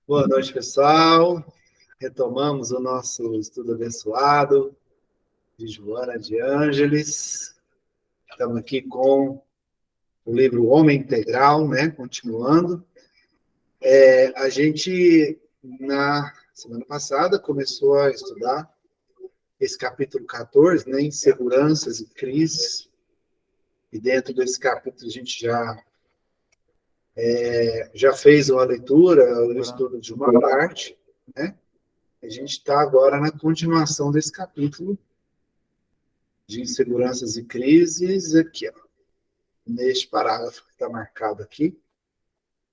Boa noite, pessoal. Retomamos o nosso estudo abençoado de Joana de Ângeles. Estamos aqui com o livro Homem Integral, né? Continuando. A gente, na semana passada, começou a estudar esse capítulo 14, né? Inseguranças e crises. E dentro desse capítulo a gente já fez uma leitura, o estudo de uma parte, né? A gente está agora na continuação desse capítulo de inseguranças e crises, aqui, ó, neste parágrafo que está marcado aqui.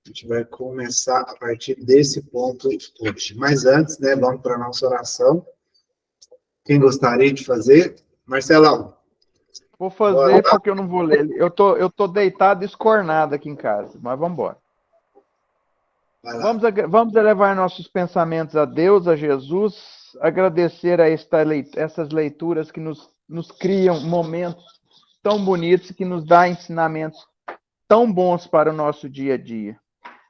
A gente vai começar a partir desse ponto hoje. Mas antes, né, vamos para a nossa oração. Quem gostaria de fazer? Marcelão. Vou fazer porque eu não vou ler. Eu tô deitado escornado aqui em casa, mas vamos embora. Vamos elevar nossos pensamentos a Deus, a Jesus, agradecer a essas leituras que nos criam momentos tão bonitos e que nos dá ensinamentos tão bons para o nosso dia a dia.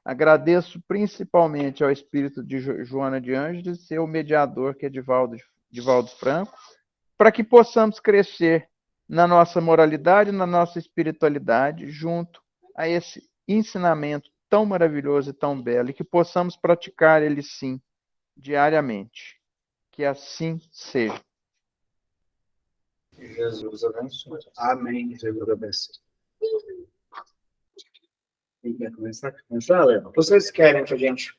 Agradeço principalmente ao Espírito de Joana de Ângeles, seu mediador, que é Divaldo Franco, para que possamos crescer na nossa moralidade, na nossa espiritualidade, junto a esse ensinamento tão maravilhoso e tão belo, e que possamos praticar ele, sim, diariamente. Que assim seja. Jesus abençoe. Amém. Jesus abençoe. Quem quer começar? Léo? Vocês querem que a gente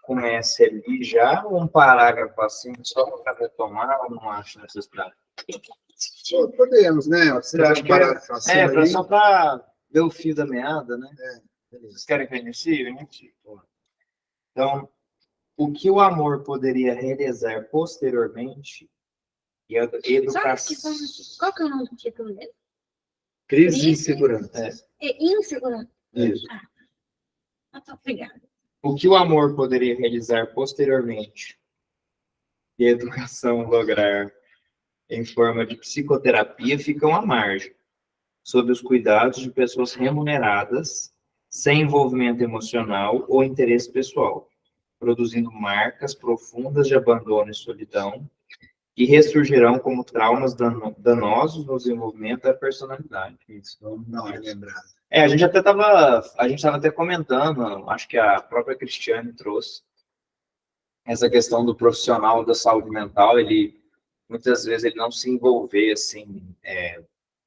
comece ali já, ou um parágrafo assim, só para retomar, ou não acho necessário? Podemos, né? Você acha que só para ver o fio da meada, né? Vocês querem que eu inicie? Eu inicio. Então, o que o amor poderia realizar posteriormente e a educação... Qual que é o nome do título mesmo? Crise e insegurança. Insegurança. Isso. Obrigada. O que o amor poderia realizar posteriormente e a educação lograr em forma de psicoterapia ficam à margem, sob os cuidados de pessoas remuneradas, sem envolvimento emocional ou interesse pessoal, produzindo marcas profundas de abandono e solidão, que ressurgirão como traumas danosos no desenvolvimento da personalidade. Isso, vamos dar uma lembrada. A gente estava até comentando, acho que a própria Cristiane trouxe essa questão do profissional da saúde mental, ele muitas vezes ele não se envolver assim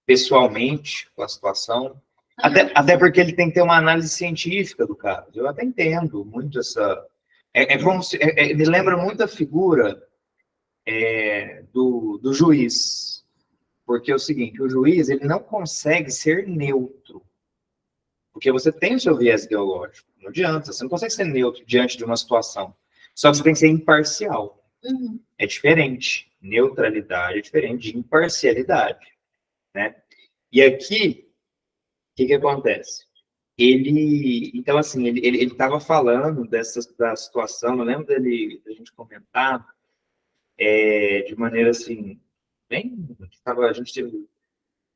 pessoalmente com a situação, até porque ele tem que ter uma análise científica do caso. Eu até entendo muito essa... me lembra muito a figura do juiz, porque é o seguinte, o juiz ele não consegue ser neutro, porque você tem o seu viés ideológico, não adianta, você não consegue ser neutro diante de uma situação, só que você tem que ser imparcial. É diferente, neutralidade é diferente de imparcialidade, né? E aqui, o que acontece? Então assim, ele estava falando da situação, eu lembro da gente comentar, de maneira assim, a gente teve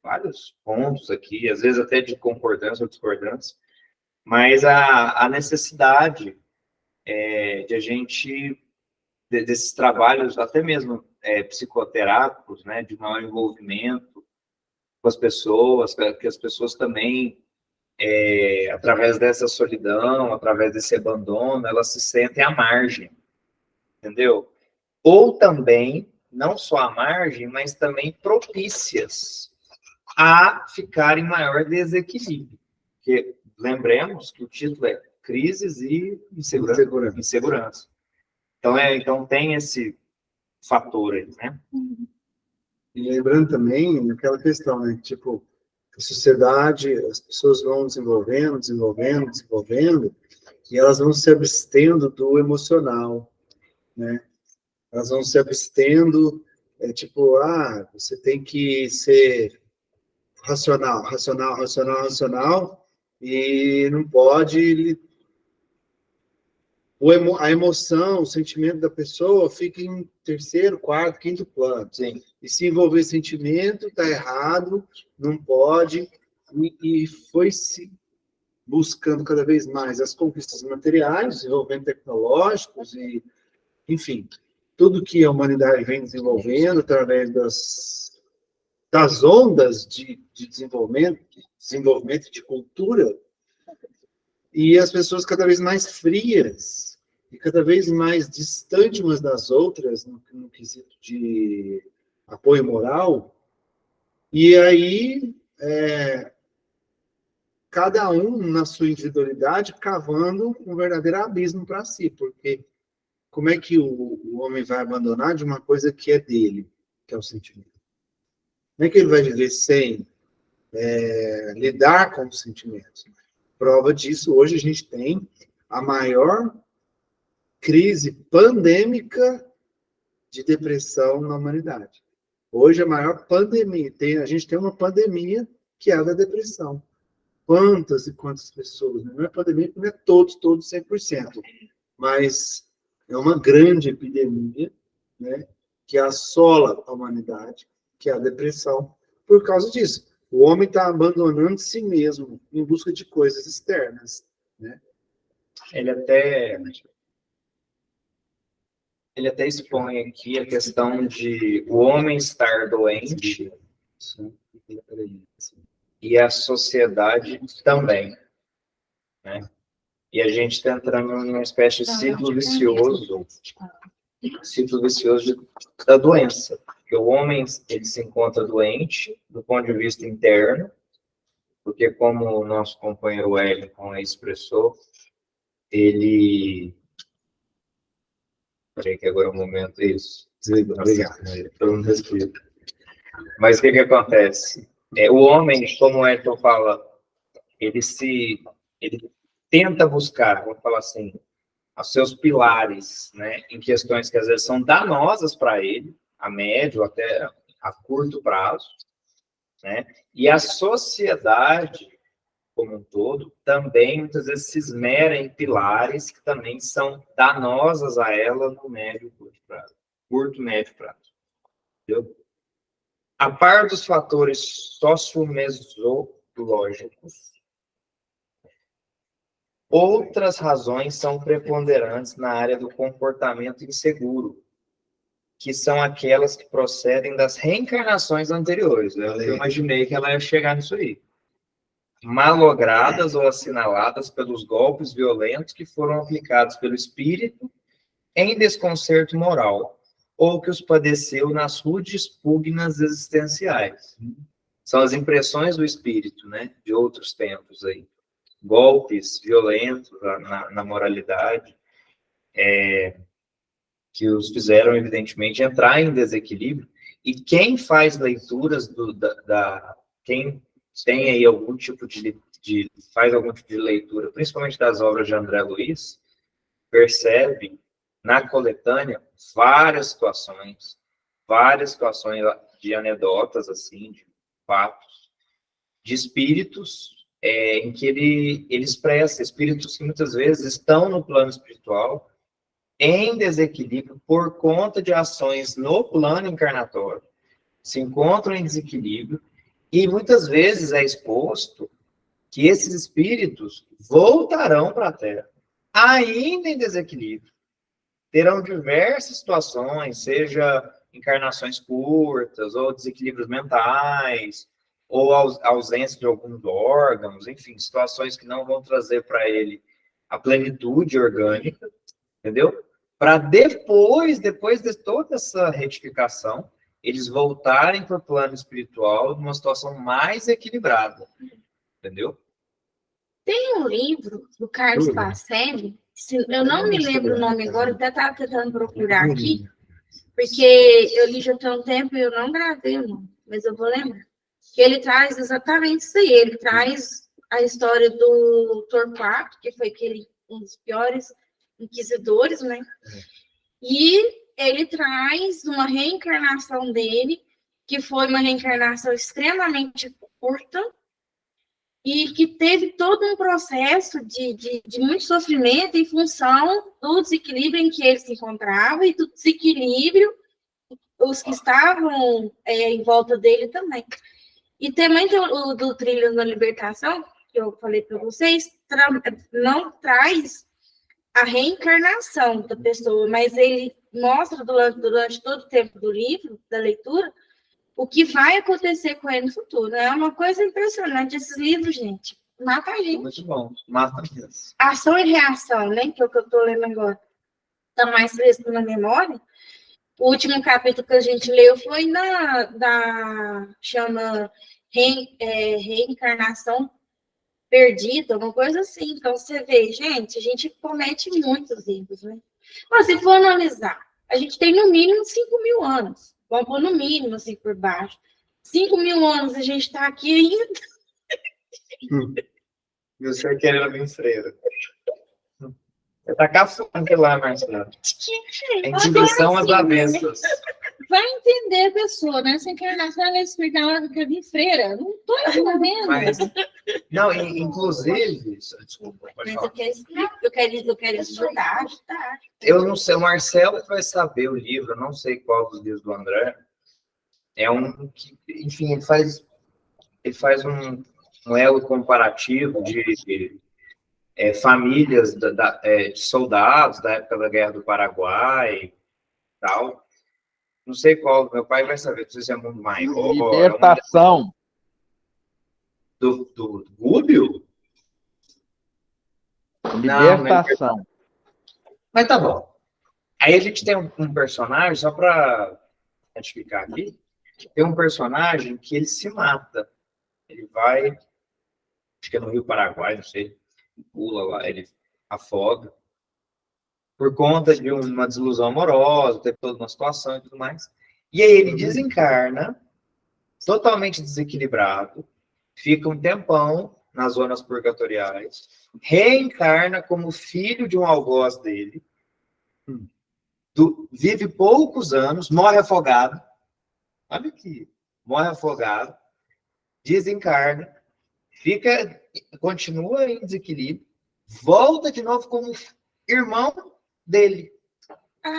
vários pontos aqui, às vezes até de concordância ou discordância, mas a necessidade de a gente, desses trabalhos, até mesmo psicoterápicos, né, de maior envolvimento com as pessoas, que as pessoas também, através dessa solidão, através desse abandono, elas se sentem à margem, entendeu? Ou também, não só à margem, mas também propícias a ficar em maior desequilíbrio. Porque lembremos que o título é Crises e Insegurança. Então tem esse fator aí, né? E lembrando também aquela questão, né? Tipo, a sociedade, as pessoas vão desenvolvendo, e elas vão se abstendo do emocional, né? Elas vão se abstendo, você tem que ser racional, e não pode... A emoção, o sentimento da pessoa fica em terceiro, quarto, quinto plano. Sim. E se envolver sentimento, está errado, não pode, e foi se buscando cada vez mais as conquistas materiais, desenvolvimento tecnológicos e, enfim, tudo que a humanidade vem desenvolvendo através das ondas de desenvolvimento de cultura, e as pessoas cada vez mais frias e cada vez mais distantes umas das outras no quesito de apoio moral, e aí cada um na sua individualidade cavando um verdadeiro abismo para si, porque como é que o homem vai abandonar de uma coisa que é dele, que é o sentimento? Como é que ele vai viver sem lidar com os sentimentos? Prova disso, hoje a gente tem a maior crise pandêmica de depressão na humanidade. Hoje a maior pandemia, a gente tem uma pandemia que é a da depressão. Quantas e quantas pessoas, né? Não é pandemia, não é todos 100%, mas é uma grande epidemia, né, que assola a humanidade, que é a depressão, por causa disso. O homem está abandonando si mesmo em busca de coisas externas, né? Ele até expõe aqui a questão de o homem estar doente e a sociedade também, né? E a gente está entrando numa espécie de ciclo vicioso da doença. Porque o homem, ele se encontra doente do ponto de vista interno, porque como o nosso companheiro Wellington expressou, ele... Peraí que agora é o momento, isso. Obrigado. Todo mundo respira. Mas o que acontece? O homem, como o Wellington fala, ele tenta buscar, vamos falar assim, os seus pilares, né, em questões que às vezes são danosas para ele, a médio até a curto prazo, né, e a sociedade como um todo também muitas vezes se esmera em pilares que também são danosas a ela no médio e curto prazo, médio prazo, entendeu? A par dos fatores sociomesológicos, outras razões são preponderantes na área do comportamento inseguro, que são aquelas que procedem das reencarnações anteriores. Eu imaginei que ela ia chegar nisso aí. Malogradas ou assinaladas pelos golpes violentos que foram aplicados pelo espírito em desconcerto moral, ou que os padeceu nas rudes pugnas existenciais. São as impressões do espírito, né, de outros tempos aí. Golpes violentos na moralidade, que os fizeram, evidentemente, entrar em desequilíbrio. E quem faz leituras quem tem aí algum tipo faz algum tipo de leitura, principalmente das obras de André Luiz, percebe na coletânea várias situações de anedotas, assim, de fatos, de espíritos em que ele expressa espíritos que muitas vezes estão no plano espiritual em desequilíbrio por conta de ações no plano encarnatório, se encontram em desequilíbrio e muitas vezes é exposto que esses espíritos voltarão para a Terra, ainda em desequilíbrio. Terão diversas situações, seja encarnações curtas, ou desequilíbrios mentais, ou ausência de alguns órgãos, enfim, situações que não vão trazer para ele a plenitude orgânica, entendeu? Para depois de toda essa retificação, eles voltarem para o plano espiritual numa situação mais equilibrada, entendeu? Tem um livro do Carlos Bacelli, eu não me lembro o nome agora, eu até estava tentando procurar aqui, porque eu li já tem um tempo e eu não gravei o nome, mas eu vou lembrar. Ele traz exatamente isso aí, ele traz a história do Torquato, que foi um dos piores inquisidores, né? E ele traz uma reencarnação dele, que foi uma reencarnação extremamente curta, e que teve todo um processo de muito sofrimento em função do desequilíbrio em que ele se encontrava e do desequilíbrio os que estavam em volta dele também. E também tem o do Trilhos da Libertação, que eu falei para vocês, não traz a reencarnação da pessoa, mas ele mostra durante todo o tempo do livro, da leitura, o que vai acontecer com ele no futuro. É uma coisa impressionante esses livros, gente. Mata a gente. Muito bom. Mata mesmo. Ação e reação, né? Que é o que eu estou lendo agora. Está mais fresco na memória. O último capítulo que a gente leu foi chama Reencarnação Perdida, uma coisa assim. Então, você vê, gente, a gente comete muitos erros, né? Mas, se for analisar, a gente tem no mínimo 5.000 anos. Vamos pôr no mínimo, assim, por baixo. 5.000 anos a gente está aqui ainda. E o senhor querendo vir freira. Você tá caçando lá, Marcelo. A intuição às avessas. Vai entender a pessoa, né? Essa encarnação ela é espiritual que eu vim freira. Não estou entendendo. Mas, não, inclusive, desculpa, pode Mas falar. eu quero explicar, eu quero ajudar. Eu não sei, o Marcelo vai saber o livro, eu não sei qual dos livros do André. É um que, enfim, ele faz um elo comparativo de famílias de soldados da época da Guerra do Paraguai e tal. Não sei qual, meu pai vai saber, não sei se é Mundo Maior. Libertação. Do Rubio? Libertação. Mas tá bom. Aí a gente tem um personagem, só para identificar aqui, tem um personagem que ele se mata. Ele vai, acho que é no Rio Paraguai, não sei, pula lá, ele afoga. Por conta de uma desilusão amorosa, teve toda uma situação e tudo mais. E aí ele desencarna, totalmente desequilibrado, fica um tempão nas zonas purgatoriais, reencarna como filho de um algoz dele, vive poucos anos, morre afogado. Olha aqui, morre afogado, desencarna, continua em desequilíbrio, volta de novo como irmão dele,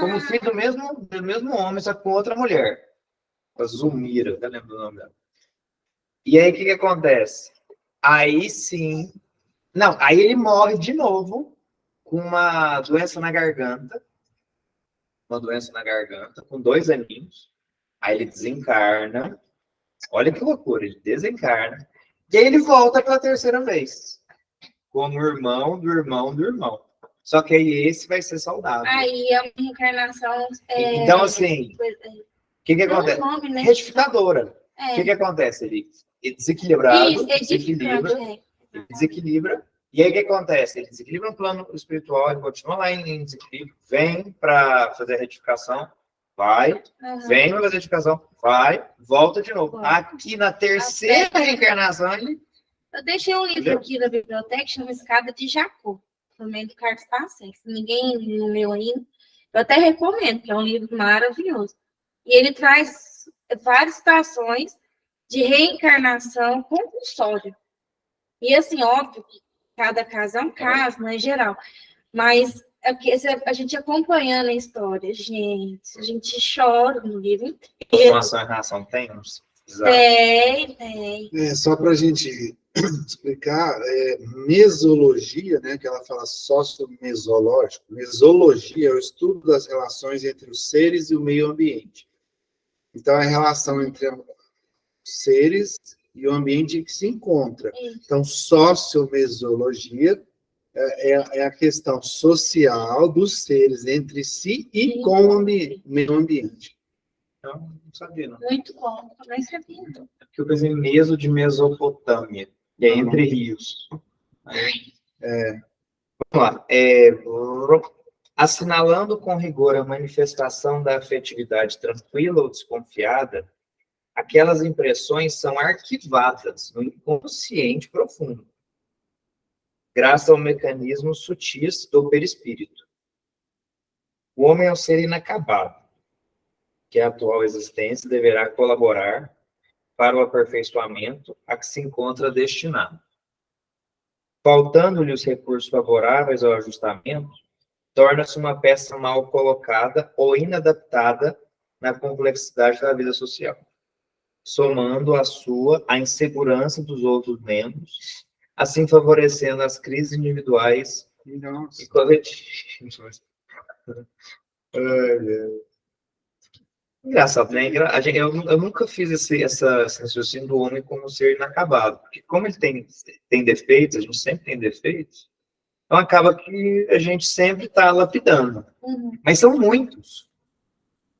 como filho do mesmo homem, só que com outra mulher, a Zulmira, eu lembro do nome dela. E aí o que acontece? Aí sim, não, aí ele morre de novo com uma doença na garganta, com 2 aninhos. Aí ele desencarna. Olha que loucura, ele desencarna. E aí ele volta pela 3ª vez. Como irmão do irmão do irmão. Só que aí esse vai ser saudável. Aí é uma reencarnação. Então, assim, o que acontece? Nome, né? Retificadora. O que acontece? Ele desequilibrado, desequilibra. E aí o que acontece? Ele desequilibra no plano espiritual, ele continua lá em desequilíbrio, vem para fazer a retificação, vai, vem para fazer a retificação, vai, volta de novo. Aqui na 3ª reencarnação, ele... Eu deixei um livro aqui na biblioteca, chama Escada de Jacó, também do Carlos Passex. Ninguém no meu ainda. Eu até recomendo, que é um livro maravilhoso. E ele traz várias situações de reencarnação compulsória. E assim, óbvio que cada caso é um caso, não é geral. Mas a gente acompanhando a história, gente, a gente chora no livro inteiro. Transformação e reação tem uns? Tem. Só para a gente explicar, mesologia, né, que ela fala sócio-mesológico. Mesologia é o estudo das relações entre os seres e o meio ambiente. Então, é a relação entre os seres e o ambiente em que se encontra. Então, sociomesologia é a questão social dos seres entre si e com o meio ambiente. Então, não sabia, não. Muito bom, também sabia. Porque eu pensei meso de Mesopotâmia, e é entre rios. Vamos lá. Assinalando com rigor a manifestação da afetividade tranquila ou desconfiada, aquelas impressões são arquivadas no inconsciente profundo, graças ao mecanismo sutis do perispírito. O homem é um ser inacabado, que a atual existência deverá colaborar para o aperfeiçoamento a que se encontra destinado. Faltando-lhe os recursos favoráveis ao ajustamento, torna-se uma peça mal colocada ou inadaptada na complexidade da vida social, somando a insegurança dos outros membros, assim favorecendo as crises individuais Nossa. e coletivas. Engraçado, né? Eu nunca fiz esse raciocínio do homem como ser inacabado, porque como ele tem defeitos, a gente sempre tem defeitos, então acaba que a gente sempre está lapidando. Mas são muitos.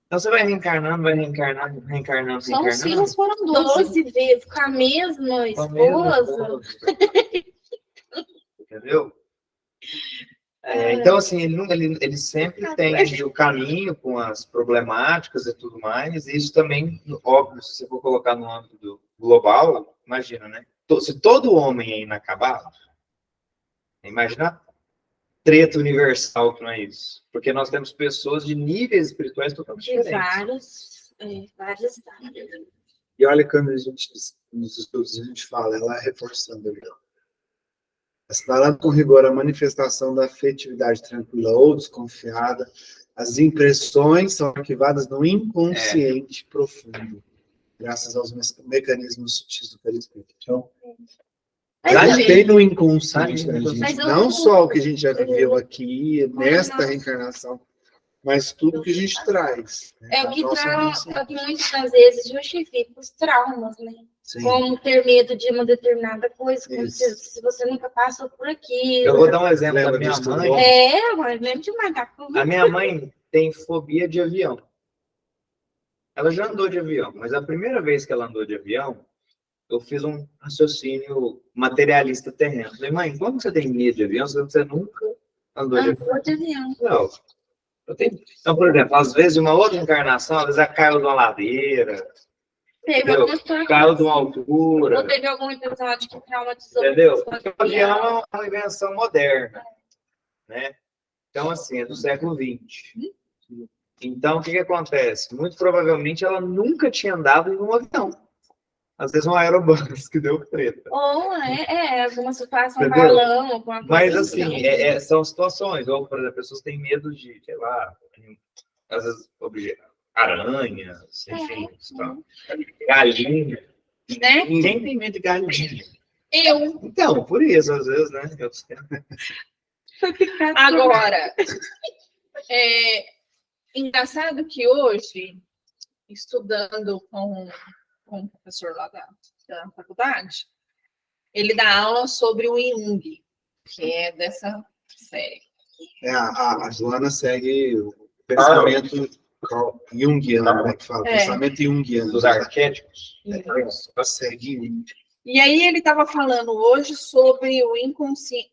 Então você vai reencarnando, reencarnando. Só os filhos foram 12 vezes com a mesma esposa. Entendeu? Então, assim, ele sempre tem o caminho com as problemáticas e tudo mais, e isso também, óbvio, se você for colocar no âmbito global, imagina, né? Se todo homem é inacabado, imagina a treta universal que não é isso. Porque nós temos pessoas de níveis espirituais totalmente diferentes. Vários estágios. E olha, quando a gente, nos estudos, a gente fala, ela reforçando ali, assinalando com rigor a manifestação da afetividade tranquila ou desconfiada, as impressões são arquivadas no inconsciente profundo, graças aos mecanismos sutis do perispírito. Então, tem no inconsciente da gente, não só o que a gente já viveu aqui, nesta reencarnação, mas tudo que a gente traz. Né? É o que muitas das vezes justifica os traumas, né? Sim. Como ter medo de uma determinada coisa, como se você nunca passou por aqui. Eu vou dar um exemplo da minha mãe. Mas lembro de matar a minha mãe tem fobia de avião. Ela já andou de avião, mas a primeira vez que ela andou de avião, eu fiz um raciocínio materialista terreno. Falei, mãe, como você tem medo de avião, se você nunca andou de avião? Não. Então, por exemplo, às vezes, uma outra encarnação, às vezes ela caiu de uma ladeira, caiu de uma altura. Ou teve algum episódio que traumatizou. Entendeu? Porque o avião é uma invenção moderna, né? Então, assim, é do século XX. Então, o que acontece? Muito provavelmente ela nunca tinha andado em um avião. Às vezes um aerobus que deu treta. Ou, alguma situação, balão, alguma coisa. Mas, assim, são situações. Ou, por exemplo, pessoas têm medo de, sei lá, às vezes, aranhas, enfim. Galinha. Né? Quem tem medo de galinha? Eu. Então, por isso, às vezes, né? Agora, engraçado que hoje, estudando com um professor lá da faculdade, ele dá aula sobre o Jung, que é dessa série. A Joana segue o pensamento junguiano, né, que fala, pensamento junguiano. Dos arquétipos. Ela segue. E aí ele estava falando hoje sobre o inconsciente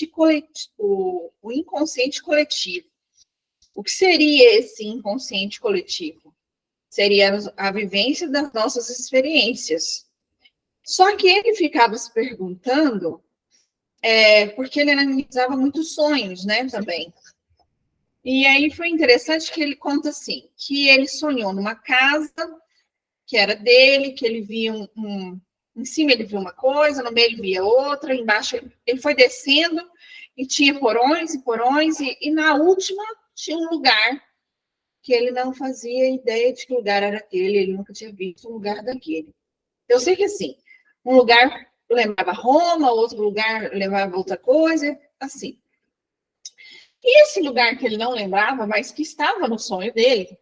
coletivo. O inconsciente coletivo. O que seria esse inconsciente coletivo? Seria a vivência das nossas experiências. Só que ele ficava se perguntando, porque ele analisava muitos sonhos, né, também. E aí foi interessante que ele conta assim, que ele sonhou numa casa que era dele, que ele via em cima ele via uma coisa, no meio ele via outra, embaixo ele foi descendo e tinha porões e porões, e na última tinha um lugar que ele não fazia ideia de que lugar era aquele, ele nunca tinha visto um lugar daquele. Eu sei que, assim, um lugar lembrava Roma, outro lugar lembrava outra coisa, assim. E esse lugar que ele não lembrava, mas que estava no sonho dele,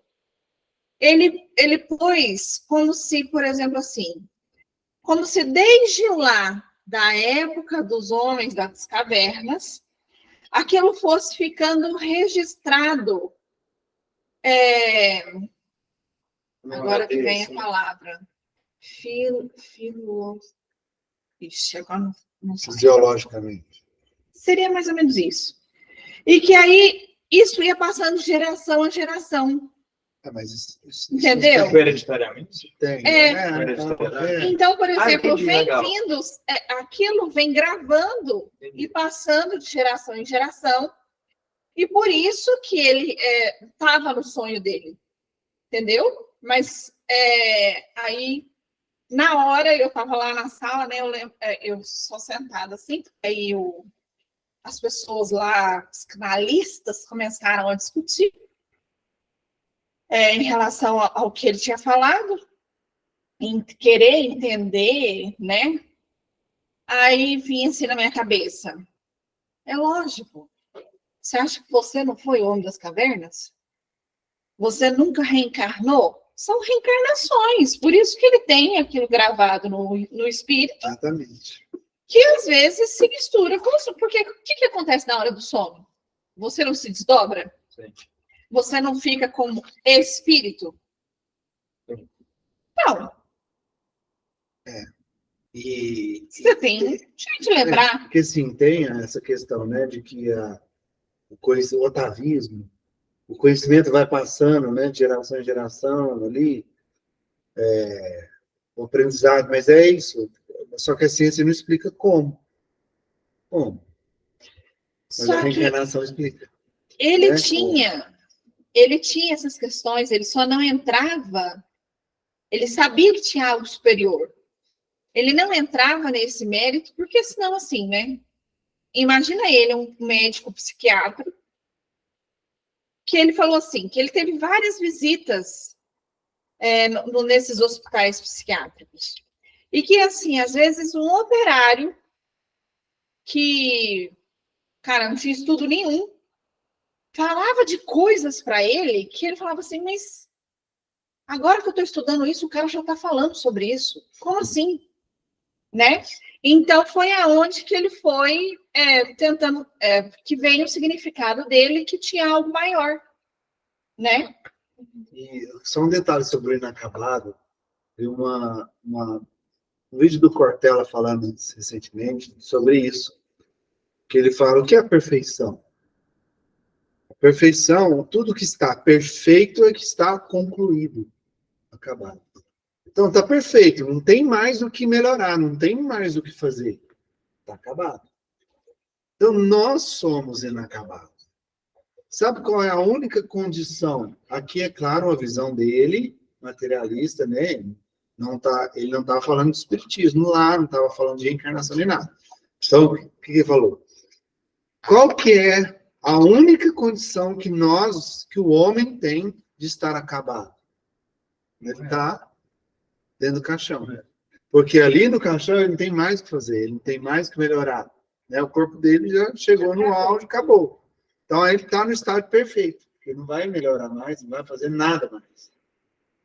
ele pôs como se, por exemplo, assim, como se desde lá, da época dos homens das cavernas, aquilo fosse ficando registrado. Agora que vem a palavra. Ixi, agora não sei. Fisiologicamente. Seria mais ou menos isso. E que aí isso ia passando de geração a geração. Mas isso entendeu? Hereditariamente? Tem. Então, por exemplo, entendi, legal. aquilo vem gravando e passando de geração em geração. E por isso que ele estava no sonho dele, entendeu? Mas aí, na hora, eu estava lá na sala, né? Eu sou sentada assim, aí as pessoas lá, os canalistas, começaram a discutir em relação ao que ele tinha falado, em querer entender, né? Aí vinha assim na minha cabeça. É lógico. Você acha que você não foi o homem das cavernas? Você nunca reencarnou? São reencarnações. Por isso que ele tem aquilo gravado no espírito, Exatamente. que às vezes se mistura com isso. Porque o que acontece na hora do sono? Você não se desdobra? Sim. Você não fica como espírito? Sim. Não. E Você tem de lembrar. porque assim, tem essa questão, né, de que o atavismo, o conhecimento vai passando, né, de geração em geração ali, o aprendizado, mas é isso. Só que a ciência não explica como. Como? Mas a Só que reencarnação explica. ele né? tinha essas questões, ele só não entrava, ele sabia que tinha algo superior. Ele não entrava nesse mérito, porque senão assim, né? Imagina ele, um médico psiquiatra, que ele falou assim, que ele teve várias visitas nesses hospitais psiquiátricos. E que, assim, às vezes um operário que, cara, não tinha estudo nenhum, falava de coisas para ele que ele falava assim, mas agora que eu estou estudando isso, o cara já está falando sobre isso. Como assim? Né? Então, foi aonde que ele foi tentando, que veio o significado dele, que tinha algo maior, né? E só um detalhe sobre o inacabado. Vi um vídeo do Cortella falando recentemente sobre isso. Que ele fala, o que é a perfeição? A perfeição, tudo que está perfeito é que está concluído, acabado. Então, está perfeito, não tem mais o que melhorar, não tem mais o que fazer. Está acabado. Então, nós somos inacabados. Sabe qual é a única condição? Aqui, é claro, a visão dele, materialista, né? Ele não estava falando de espiritismo lá, não estava falando de reencarnação nem nada. Então, o que ele falou? Qual que é a única condição que o homem tem de estar acabado? Ele está dentro do caixão. Porque ali no caixão ele não tem mais o que fazer, ele não tem mais o que melhorar. Né? O corpo dele já chegou no auge, acabou. Então aí ele está no estado perfeito. Ele não vai melhorar mais, não vai fazer nada mais.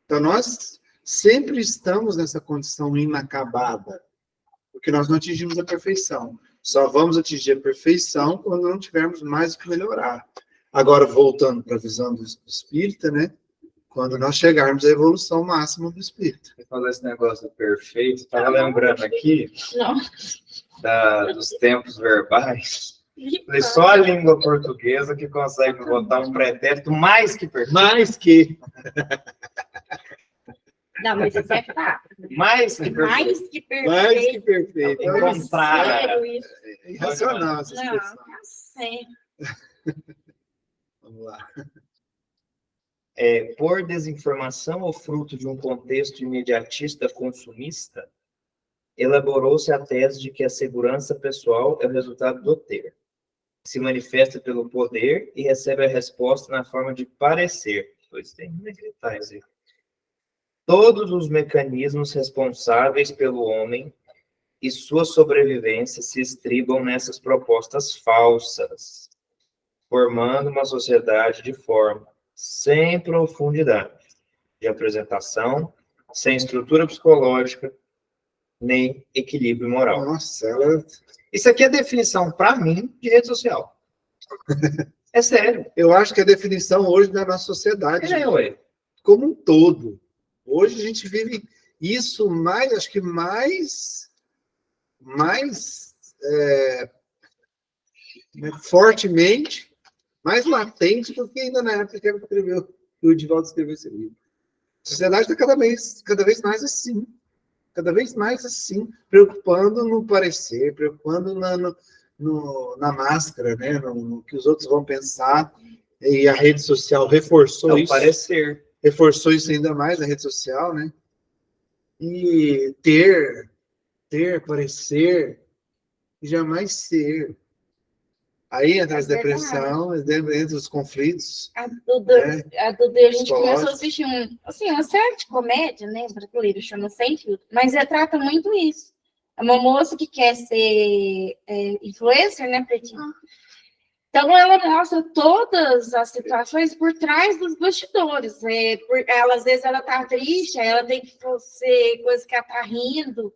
Então nós sempre estamos nessa condição inacabada, porque nós não atingimos a perfeição. Só vamos atingir a perfeição quando não tivermos mais o que melhorar. Agora, voltando para a visão do espírita, né? Quando nós chegarmos à evolução máxima do espírito. Você falou esse negócio do perfeito, estava lembrando aqui dos tempos verbais. Falei, só a língua portuguesa que consegue botar um pretérito mais que perfeito. Mais que. Não, mas isso é fato. Mais que perfeito. Mais que perfeito. Mais que perfeito. Encontrar. É irracional essa Não, expressão. tá certo. Vamos lá. Por desinformação ou fruto de um contexto imediatista consumista, elaborou-se a tese de que a segurança pessoal é o resultado do ter. Se manifesta pelo poder e recebe a resposta na forma de parecer. Pois tem negritais aí. Todos os mecanismos responsáveis pelo homem e sua sobrevivência se estribam nessas propostas falsas, formando uma sociedade de forma sem profundidade de apresentação, sem estrutura psicológica, nem equilíbrio moral. Nossa, Isso aqui é definição, para mim, de rede social. É sério. eu acho que é a definição hoje da nossa sociedade Ué. como um todo. Hoje a gente vive isso mais, acho que mais fortemente, mais latente do que ainda na época que o Divaldo escreveu esse livro. A sociedade está cada vez mais assim. Cada vez mais assim, preocupando no parecer, preocupando na máscara, né? No que os outros vão pensar. E a rede social reforçou isso. Parecer. Reforçou isso ainda mais, a rede social, né? E ter, parecer, e jamais ser. Aí entra as depressões, entra os conflitos. A Duda, a gente começou a assistir uma série de comédia, né, brasileira, chama Sem Filtro, mas trata muito isso. É uma moça que quer ser influencer, né, Pretinho? Então, ela mostra todas as situações por trás dos bastidores. Ela, às vezes, ela tá triste, aí ela tem que fazer coisa que ela tá rindo.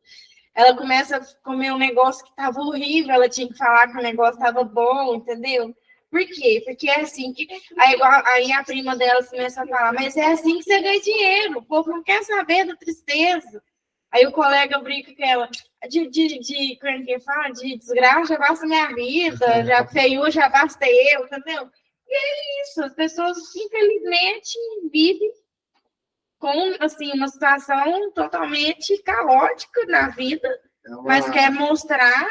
Ela começa a comer um negócio que estava horrível, ela tinha que falar que o negócio estava bom, entendeu? Por quê? Porque é assim que... Aí a prima dela começa a falar, mas é assim que você ganha dinheiro, o povo não quer saber da tristeza. Aí o colega brinca com ela, como é que fala? De desgraça já basta minha vida, já feiura já basta eu, entendeu? E é isso, as pessoas, infelizmente, vivem com, assim, uma situação totalmente caótica na vida, mas quer mostrar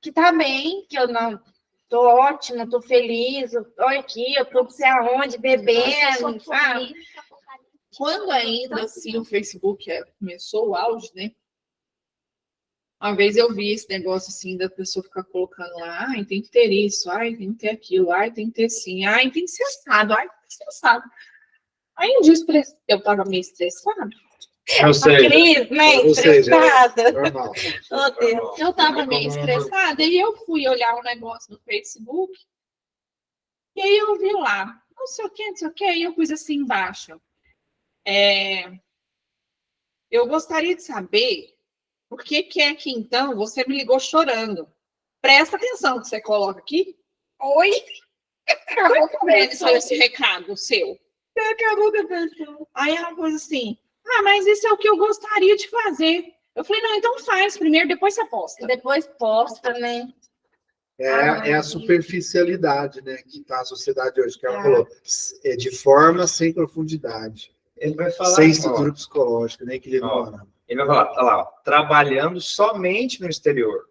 que tá bem, que eu não tô ótima, tô feliz, olha aqui, eu tô não sei aonde, bebendo, sabe? Quando ainda assim o Facebook começou o auge, né? Uma vez eu vi esse negócio assim da pessoa ficar colocando lá, ai, tem que ter isso, ai, tem que ter aquilo, ai, tem que ter sim, ai, tem que ser assado, ai, tem que ser assado. Aí um dia eu tava meio estressada. Ou seja, Cris, né? Ou seja, Estressada. normal. Oh, Deus. Eu tava meio estressada e eu fui olhar um negócio no Facebook e aí eu vi lá, não sei o que, e eu pus assim embaixo. Eu gostaria de saber por que é que então você me ligou chorando. Presta atenção que você coloca aqui. Oi? Acabou com esse recado seu. Acabou com a pessoa. Aí ela pôs assim, mas isso é o que eu gostaria de fazer. Eu falei, não, então faz primeiro, depois você posta. Depois posta, né? É a superficialidade, né, que está a sociedade hoje, que ela falou, de forma sem profundidade. ele vai falar, Sem estrutura psicológica, nem equilíbrio Ó. moral. Ele vai falar, olha lá, ó, trabalhando somente no exterior,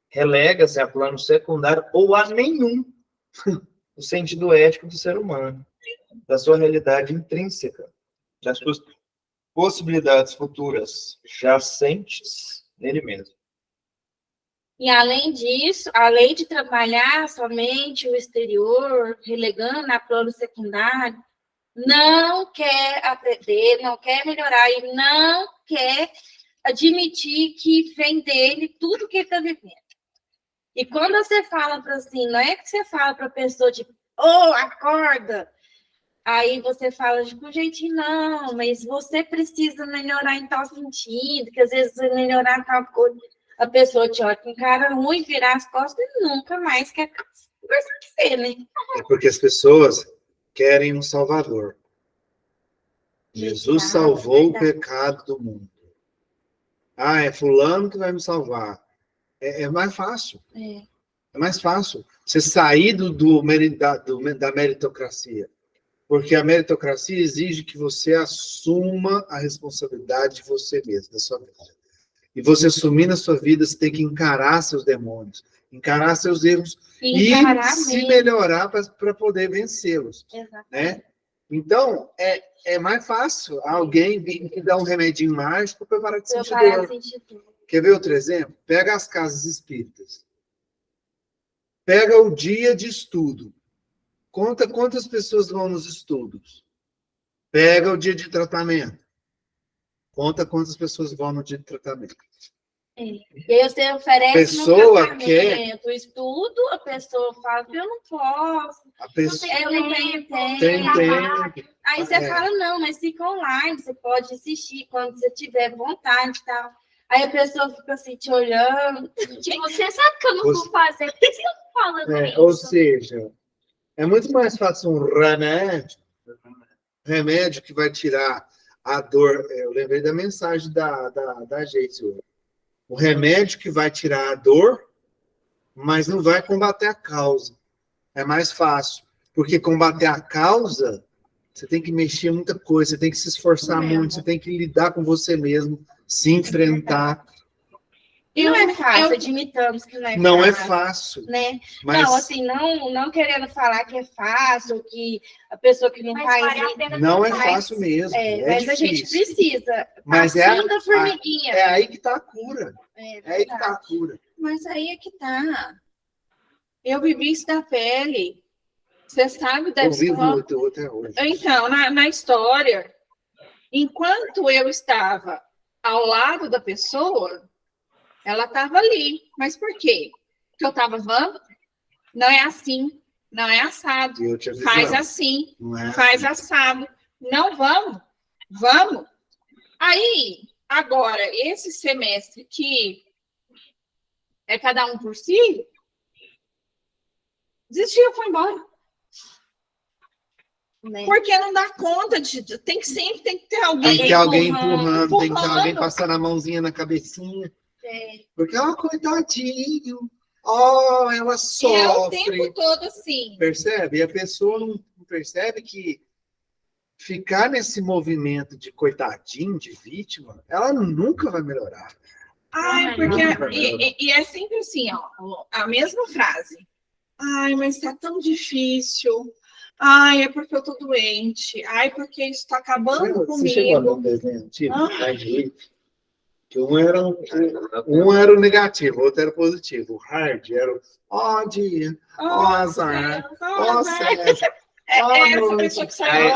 relega-se a plano secundário ou a nenhum o sentido ético do ser humano, da sua realidade intrínseca, das suas possibilidades futuras jacentes nele mesmo. E além disso, além de trabalhar somente o exterior, relegando a plano secundário, não quer aprender, não quer melhorar e não quer admitir que vem dele tudo que ele está vivendo. E quando você fala para assim, não é que você fala para a pessoa tipo, acorda. Aí você fala com jeitinho, não, mas você precisa melhorar em tal sentido, que às vezes você melhorar tal coisa, a pessoa te olha com cara ruim, virar as costas e nunca mais quer conversar com você, né? É porque as pessoas querem um salvador. Jesus salvou o pecado do mundo. É fulano que vai me salvar. É mais fácil. É mais fácil você sair da meritocracia. Porque a meritocracia exige que você assuma a responsabilidade de você mesmo, da sua vida. E você assumir na sua vida, você tem que encarar seus demônios, encarar seus erros e se melhorar para poder vencê-los. Né? Então, é mais fácil alguém vir te dar um remedinho mágico para parar de sentir dor. Quer ver outro exemplo? Pega as casas espíritas. Pega o dia de estudo. Conta quantas pessoas vão nos estudos. Pega o dia de tratamento. Conta quantas pessoas vão no dia de tratamento. E aí você oferece o estudo, a pessoa fala que eu não posso. A pessoa eu não tenho tempo. tem tempo. Aí você fala, não, mas fica online, você pode assistir quando você tiver vontade e tal. Aí a pessoa fica assim, te olhando. Tipo, você sabe que eu não vou fazer, por que você tá falando isso? Ou seja, é muito mais fácil um remédio que vai tirar a dor. Eu lembrei da mensagem da gente hoje. O remédio que vai tirar a dor, mas não vai combater a causa. É mais fácil. Porque combater a causa, você tem que mexer muita coisa, você tem que se esforçar muito, você tem que lidar com você mesmo, se enfrentar. E não é fácil, admitamos que não é fácil. Não é fácil. Né? Mas... Não, assim, não querendo falar que é fácil, que a pessoa que não faz... Não é fácil mesmo. Mas difícil. A gente precisa. Mas da formiguinha. É aí que está a cura. É aí que está a cura. Mas aí é que tá. Eu vivi isso da pele. Você sabe da história. Eu vivo até hoje. Então, na história, enquanto eu estava ao lado da pessoa, Ela estava ali. Mas por quê? Porque eu estava, vamos? Não é assim. Não é assado. E eu te avisando. Faz assim. Não é Faz assim. assado. Não vamos? Vamos. Aí, agora, esse semestre que é cada um por si, desistiu, foi embora. Né? Porque não dá conta de. Sempre tem que ter alguém. Tem que ter alguém empurrando, tem que ter alguém empurrando. passando a mãozinha na cabecinha. É, Porque, coitadinho. Ela E é o sofre. tempo todo assim. Percebe? E a pessoa não percebe que ficar nesse movimento de coitadinho, de vítima, ela nunca vai melhorar. Ai, porque. E é sempre assim, ó. A mesma frase. Ai, mas tá tão difícil. Ai, é porque eu tô doente. Ai, porque isso tá acabando Você chegou a ver um comigo. desenho antigo, que um era o negativo, o outro era o positivo. O hard era o dia, azar, César, Essa pessoa que saiu.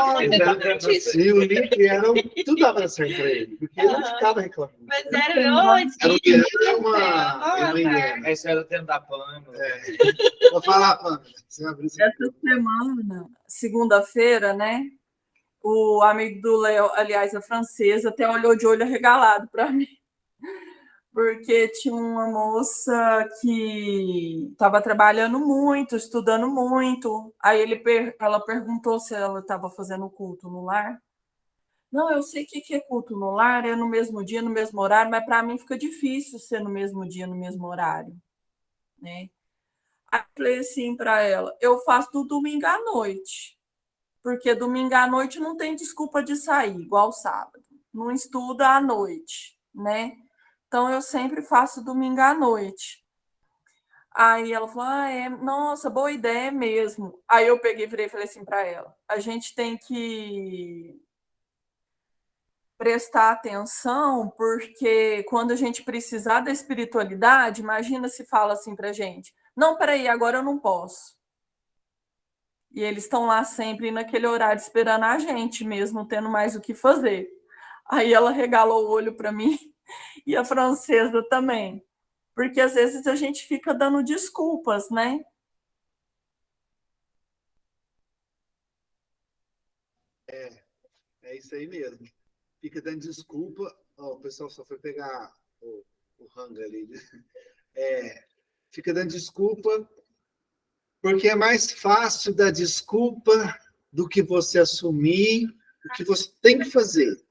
E o Nick era tudo dava certo pra ele, porque ele não ficava reclamando. Mas era ótimo. Era uma hiena. Esse era o tempo da Pâmela. Vou falar, Pâmela, você abriu esse Essa semana, segunda-feira, né? O amigo do Léo, aliás, a francesa, até olhou de olho arregalado para mim. Porque tinha uma moça que estava trabalhando muito, estudando muito. Aí ela perguntou se ela estava fazendo culto no lar. Não, eu sei o que é culto no lar, é no mesmo dia, no mesmo horário, mas para mim fica difícil ser no mesmo dia, no mesmo horário, né? Aí eu falei assim para ela, eu faço do domingo à noite, porque domingo à noite não tem desculpa de sair, igual sábado. Não estuda à noite, né? Então, eu sempre faço domingo à noite. Aí ela falou, nossa, boa ideia mesmo. Aí eu peguei e virei e falei assim para ela, a gente tem que prestar atenção, porque quando a gente precisar da espiritualidade, imagina se fala assim para a gente, não, peraí, agora eu não posso. E eles estão lá sempre naquele horário esperando a gente, mesmo tendo mais o que fazer. Aí ela regalou o olho para mim e a francesa também. Porque às vezes a gente fica dando desculpas, né? É isso aí mesmo. Fica dando desculpa. O pessoal só foi pegar o rango ali. Fica dando desculpa, porque é mais fácil dar desculpa do que você assumir o que você tem que fazer.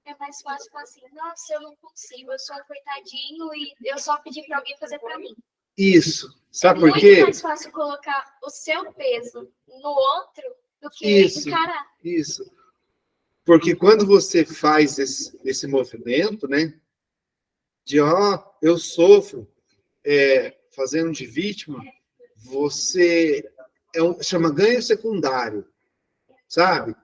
É mais fácil falar assim, nossa, eu não consigo, eu sou um coitadinho e eu só pedi para alguém fazer para mim. Isso. Sabe por Muito quê? mais fácil colocar o seu peso no outro do que encarar. Isso. Porque quando você faz esse movimento, né? De, eu sofro, fazendo de vítima, você chama ganho secundário, sabe?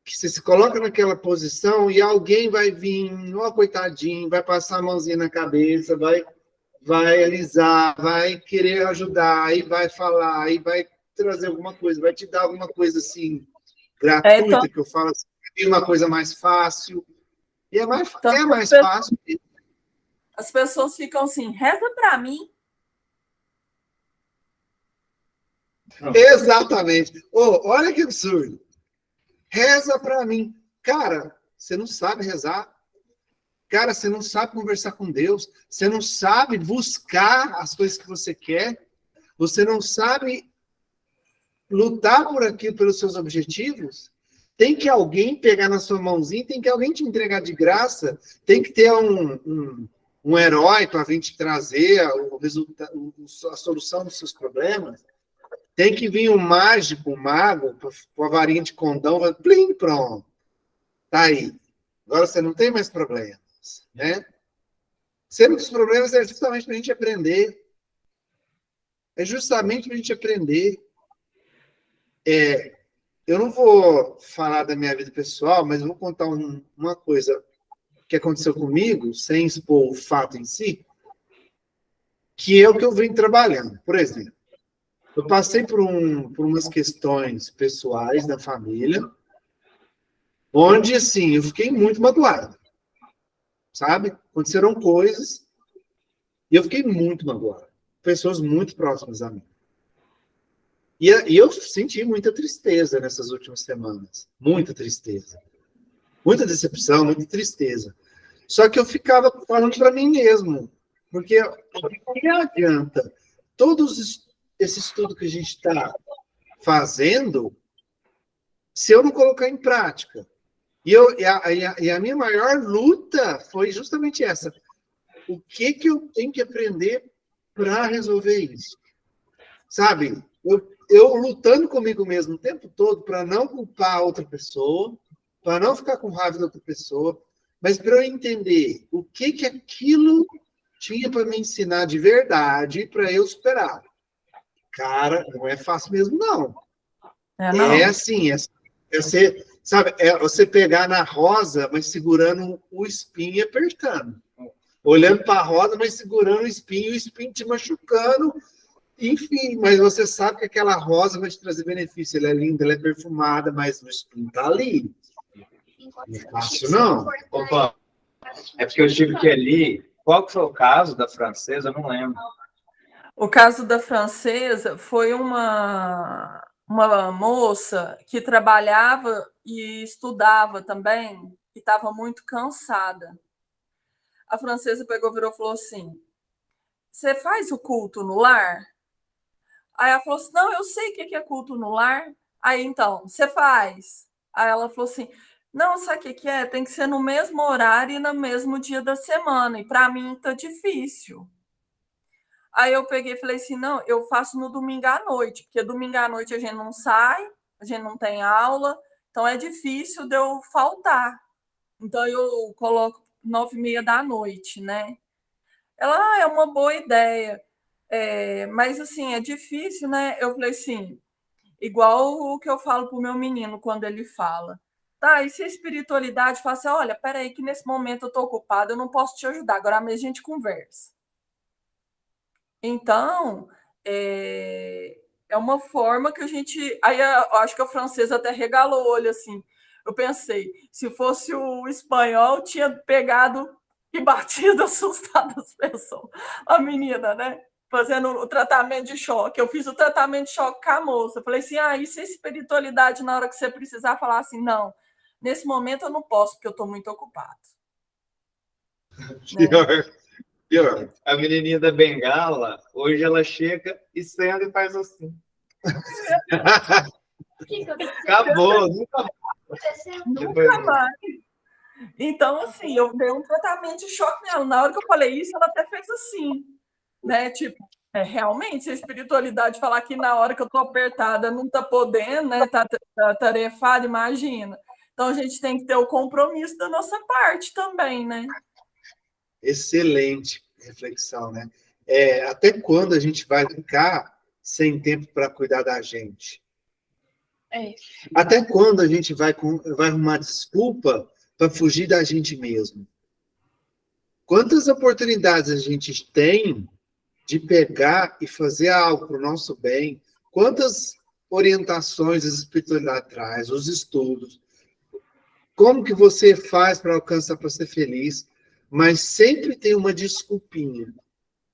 Que você se coloca naquela posição e alguém vai vir, coitadinho, vai passar a mãozinha na cabeça, vai alisar, vai querer ajudar, aí vai falar, aí vai trazer alguma coisa, vai te dar alguma coisa assim, gratuita, que eu falo assim, tem uma coisa mais fácil, e é mais fácil. As pessoas ficam assim, reza para mim. Exatamente. Olha que absurdo. Reza para mim. Cara, você não sabe rezar. Cara, você não sabe conversar com Deus. Você não sabe buscar as coisas que você quer. Você não sabe lutar por aquilo, pelos seus objetivos. Tem que alguém pegar na sua mãozinha, tem que alguém te entregar de graça. Tem que ter um herói para vir te trazer a solução dos seus problemas. Tem que vir um mágico, um mago, com a varinha de condão, plim, pronto. Tá aí. Agora você não tem mais problemas, né? Sendo que os problemas é justamente para a gente aprender. É justamente para a gente aprender. Eu não vou falar da minha vida pessoal, mas eu vou contar uma coisa que aconteceu comigo, sem expor o fato em si, que é o que eu venho trabalhando. Por exemplo, eu passei por umas questões pessoais da família, onde, assim, eu fiquei muito magoado, sabe? Aconteceram coisas E eu fiquei muito magoado. Pessoas muito próximas a mim. E eu senti muita tristeza nessas últimas semanas. Muita tristeza. Muita decepção, muita tristeza. Só que eu ficava falando para mim mesmo. Porque o que adianta esse estudo que a gente está fazendo se eu não colocar em prática? E a minha maior luta foi justamente essa. O que eu tenho que aprender para resolver isso? Sabe? Eu lutando comigo mesmo o tempo todo para não culpar a outra pessoa, para não ficar com raiva da outra pessoa, mas para eu entender o que aquilo tinha para me ensinar de verdade para eu superar. Cara, não é fácil mesmo, não. Não. É assim, você, sabe, você pegar na rosa, mas segurando o espinho e apertando. Olhando para a rosa, mas segurando o espinho te machucando. Enfim, mas você sabe que aquela rosa vai te trazer benefício. Ela é linda, ela é perfumada, mas o espinho está ali. Não é fácil, não. Opa, é porque eu tive que ali. Qual que foi o caso da francesa? Eu não lembro. O caso da francesa foi uma moça que trabalhava e estudava também e estava muito cansada. A francesa pegou, virou e falou assim: você faz o culto no lar? Aí ela falou assim: não, eu sei o que é culto no lar. Aí então, você faz. Aí ela falou assim: não, sabe o que é? Tem que ser no mesmo horário e no mesmo dia da semana. E para mim tá difícil. Aí eu peguei e falei assim: não, eu faço no domingo à noite, porque domingo à noite a gente não sai, a gente não tem aula, então é difícil de eu faltar. Então eu coloco 9h30 da noite, né? Ela, é uma boa ideia. Mas assim, é difícil, né? Eu falei assim, igual o que eu falo pro meu menino quando ele fala. Tá, e se a espiritualidade fala assim: olha, peraí, que nesse momento eu tô ocupada, eu não posso te ajudar, agora mesmo a gente conversa. Então, é uma forma que a gente. Aí eu acho que a francesa até regalou o olho assim. Eu pensei, se fosse o espanhol, tinha pegado e batido, assustado as pessoas. A menina, né? Fazendo o tratamento de choque. Eu fiz o tratamento de choque com a moça. Eu falei assim: e se a espiritualidade, na hora que você precisar, falar assim: não, nesse momento eu não posso, porque eu estou muito ocupado. Pior. A menininha da bengala, hoje ela chega e senta e faz assim. Acabou, nunca mais. Então, assim, eu dei um tratamento de choque nela. Na hora que eu falei isso, ela até fez assim, né? Tipo, realmente, se a espiritualidade falar que na hora que eu tô apertada não tá podendo, né? Tá tarefada, imagina. Então, a gente tem que ter o compromisso da nossa parte também, né? Excelente reflexão, né? Até quando a gente vai ficar sem tempo para cuidar da gente? Até quando a gente vai arrumar desculpa para fugir da gente mesmo? Quantas oportunidades a gente tem de pegar e fazer algo para o nosso bem? Quantas orientações a espiritualidade traz, os estudos? Como que você faz para alcançar, para ser feliz? Mas sempre tem uma desculpinha.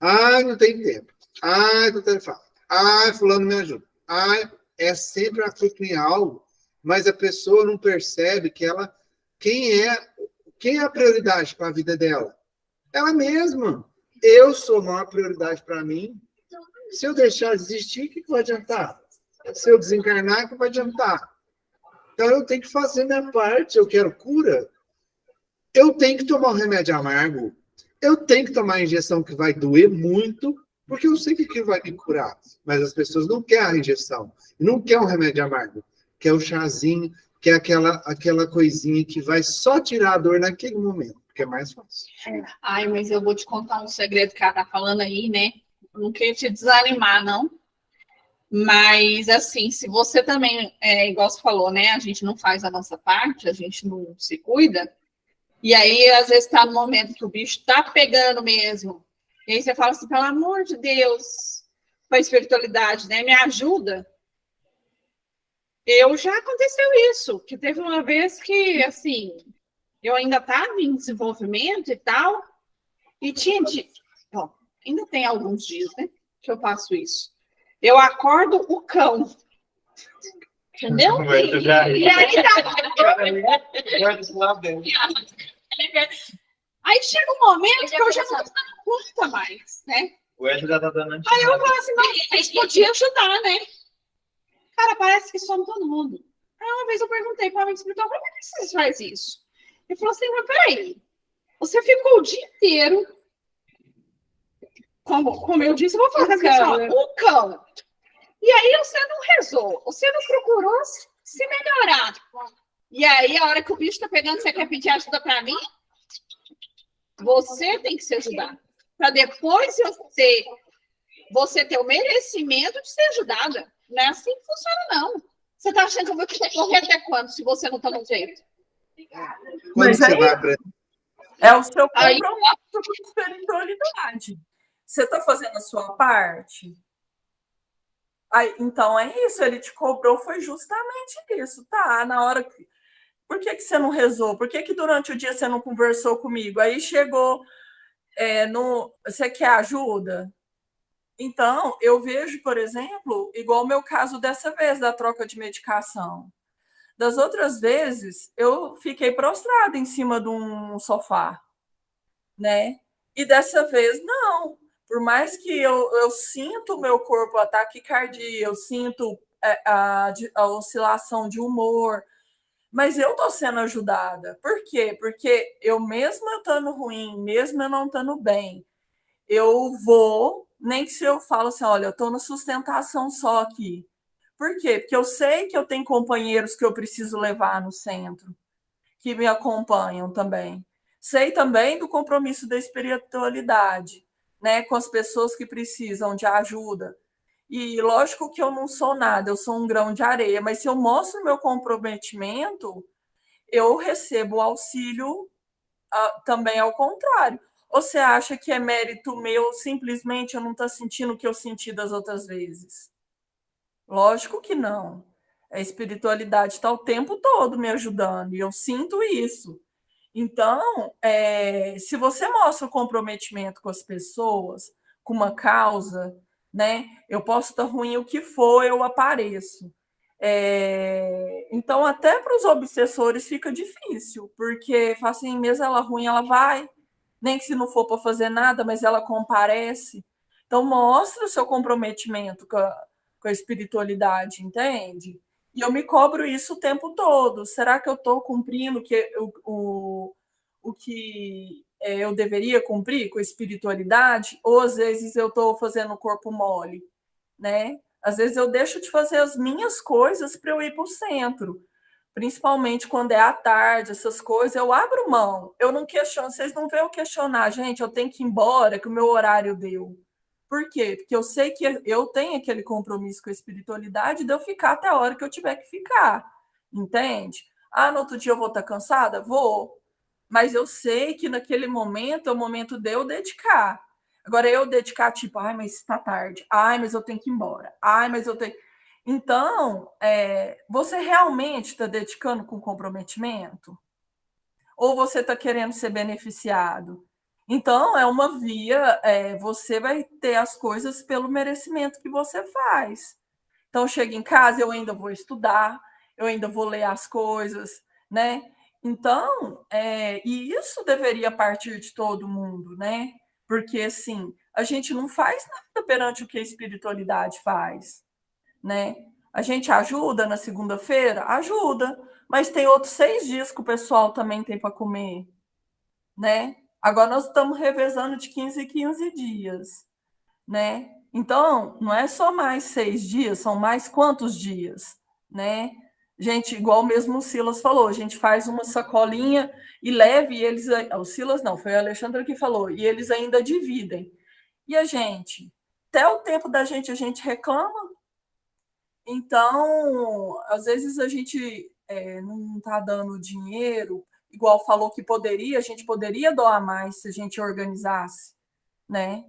Não tem tempo. Não tem falta. Fulano me ajuda. É sempre uma culpa em algo, mas a pessoa não percebe que quem é a prioridade para a vida dela? Ela mesma. Eu sou a maior prioridade para mim. Se eu deixar de existir, o que vai adiantar? Se eu desencarnar, o que vai adiantar? Então, eu tenho que fazer minha parte. Eu quero cura. Eu tenho que tomar um remédio amargo. Eu tenho que tomar a injeção que vai doer muito, porque eu sei que aquilo vai me curar. Mas as pessoas não querem a injeção. Não querem um remédio amargo. Quer o chazinho, quer aquela coisinha que vai só tirar a dor naquele momento, porque é mais fácil. Mas eu vou te contar um segredo que ela tá falando aí, né? Eu não queria te desanimar, não. Mas, assim, se você também, igual você falou, né? A gente não faz a nossa parte, a gente não se cuida. E aí, às vezes, está no momento que o bicho está pegando mesmo. E aí você fala assim, pelo amor de Deus, para a espiritualidade, né? Me ajuda. Já aconteceu isso, que teve uma vez que, assim, eu ainda estava em desenvolvimento e tal, e tinha ainda tem alguns dias, né, que eu faço isso. Eu acordo o cão. Entendeu? E aí aí chega um momento que eu já não tô dando conta mais, né? O Ed já tá dando antes. Aí eu falo assim, não, eles podiam ajudar, né? Cara, parece que some todo mundo. Aí uma vez eu perguntei para o amigo espiritual, por que você faz isso? Ele falou assim, mas peraí, você ficou o dia inteiro, como eu disse, eu vou falar assim, ó, um cão. E aí você não rezou, você não procurou se melhorar. E aí, a hora que o bicho tá pegando, você quer pedir ajuda para mim? Você tem que se ajudar. Para depois você ter o merecimento de ser ajudada. Não é assim que funciona, não. Você tá achando que eu vou correr até quando, se você não tá no jeito? Quando você vai aprender? É o seu Aí- compromisso com a espiritualidade. Você está fazendo a sua parte? Aí, então é isso, ele te cobrou, foi justamente isso, tá? Na hora que. Por que você não rezou? Por que durante o dia você não conversou comigo? Aí chegou. Você quer ajuda? Então, eu vejo, por exemplo, igual o meu caso dessa vez, da troca de medicação. Das outras vezes, eu fiquei prostrada em cima de um sofá, né? E dessa vez, não. Por mais que eu sinto o meu corpo, a taquicardia, eu sinto a oscilação de humor, mas eu estou sendo ajudada. Por quê? Porque eu, mesmo eu estando ruim, mesmo eu não estando bem, eu vou, nem que se eu falo assim, olha, eu estou na sustentação só aqui. Por quê? Porque eu sei que eu tenho companheiros que eu preciso levar no centro, que me acompanham também. Sei também do compromisso da espiritualidade, né, com as pessoas que precisam de ajuda. E lógico que eu não sou nada, eu sou um grão de areia, mas se eu mostro meu comprometimento, eu recebo auxílio também ao contrário. Ou você acha que é mérito meu simplesmente eu não estou sentindo o que eu senti das outras vezes? Lógico que não. A espiritualidade está o tempo todo me ajudando e eu sinto isso. Então, se você mostra o comprometimento com as pessoas, com uma causa, né? Eu posso estar ruim o que for, eu apareço. Então, até para os obsessores fica difícil, porque fala assim, mesmo ela ruim, ela vai, nem que se não for para fazer nada, mas ela comparece. Então, mostra o seu comprometimento com a espiritualidade, entende? E eu me cobro isso o tempo todo. Será que eu estou cumprindo o que eu deveria cumprir com a espiritualidade? Ou às vezes eu estou fazendo o corpo mole, né? Às vezes eu deixo de fazer as minhas coisas para eu ir para o centro. Principalmente quando é à tarde, essas coisas, eu abro mão. Eu não questiono, vocês não veem eu questionar, gente, eu tenho que ir embora, que o meu horário deu. Por quê? Porque eu sei que eu tenho aquele compromisso com a espiritualidade de eu ficar até a hora que eu tiver que ficar. Entende? No outro dia eu vou estar cansada? Vou. Mas eu sei que naquele momento é o momento de eu dedicar. Agora, eu dedicar, tipo, ai, mas está tarde. Ai, mas eu tenho que ir embora. Ai, mas eu tenho. Então, você realmente está dedicando com comprometimento? Ou você está querendo ser beneficiado? Então, é uma via, você vai ter as coisas pelo merecimento que você faz. Então, chega em casa, eu ainda vou estudar, eu ainda vou ler as coisas, né? Então, e isso deveria partir de todo mundo, né? Porque, assim, a gente não faz nada perante o que a espiritualidade faz, né? A gente ajuda na segunda-feira? Ajuda, mas tem outros 6 dias que o pessoal também tem para comer, né? Agora nós estamos revezando de 15 em 15 dias, né? Então, não é só mais 6 dias, são mais quantos dias, né? Gente, igual mesmo o Silas falou, a gente faz uma sacolinha e leve, e eles... O Silas não, foi a Alexandra que falou, e eles ainda dividem. E a gente? Até o tempo da gente, a gente reclama. Então, às vezes a gente não está dando dinheiro, igual falou que poderia, a gente poderia doar mais se a gente organizasse, né?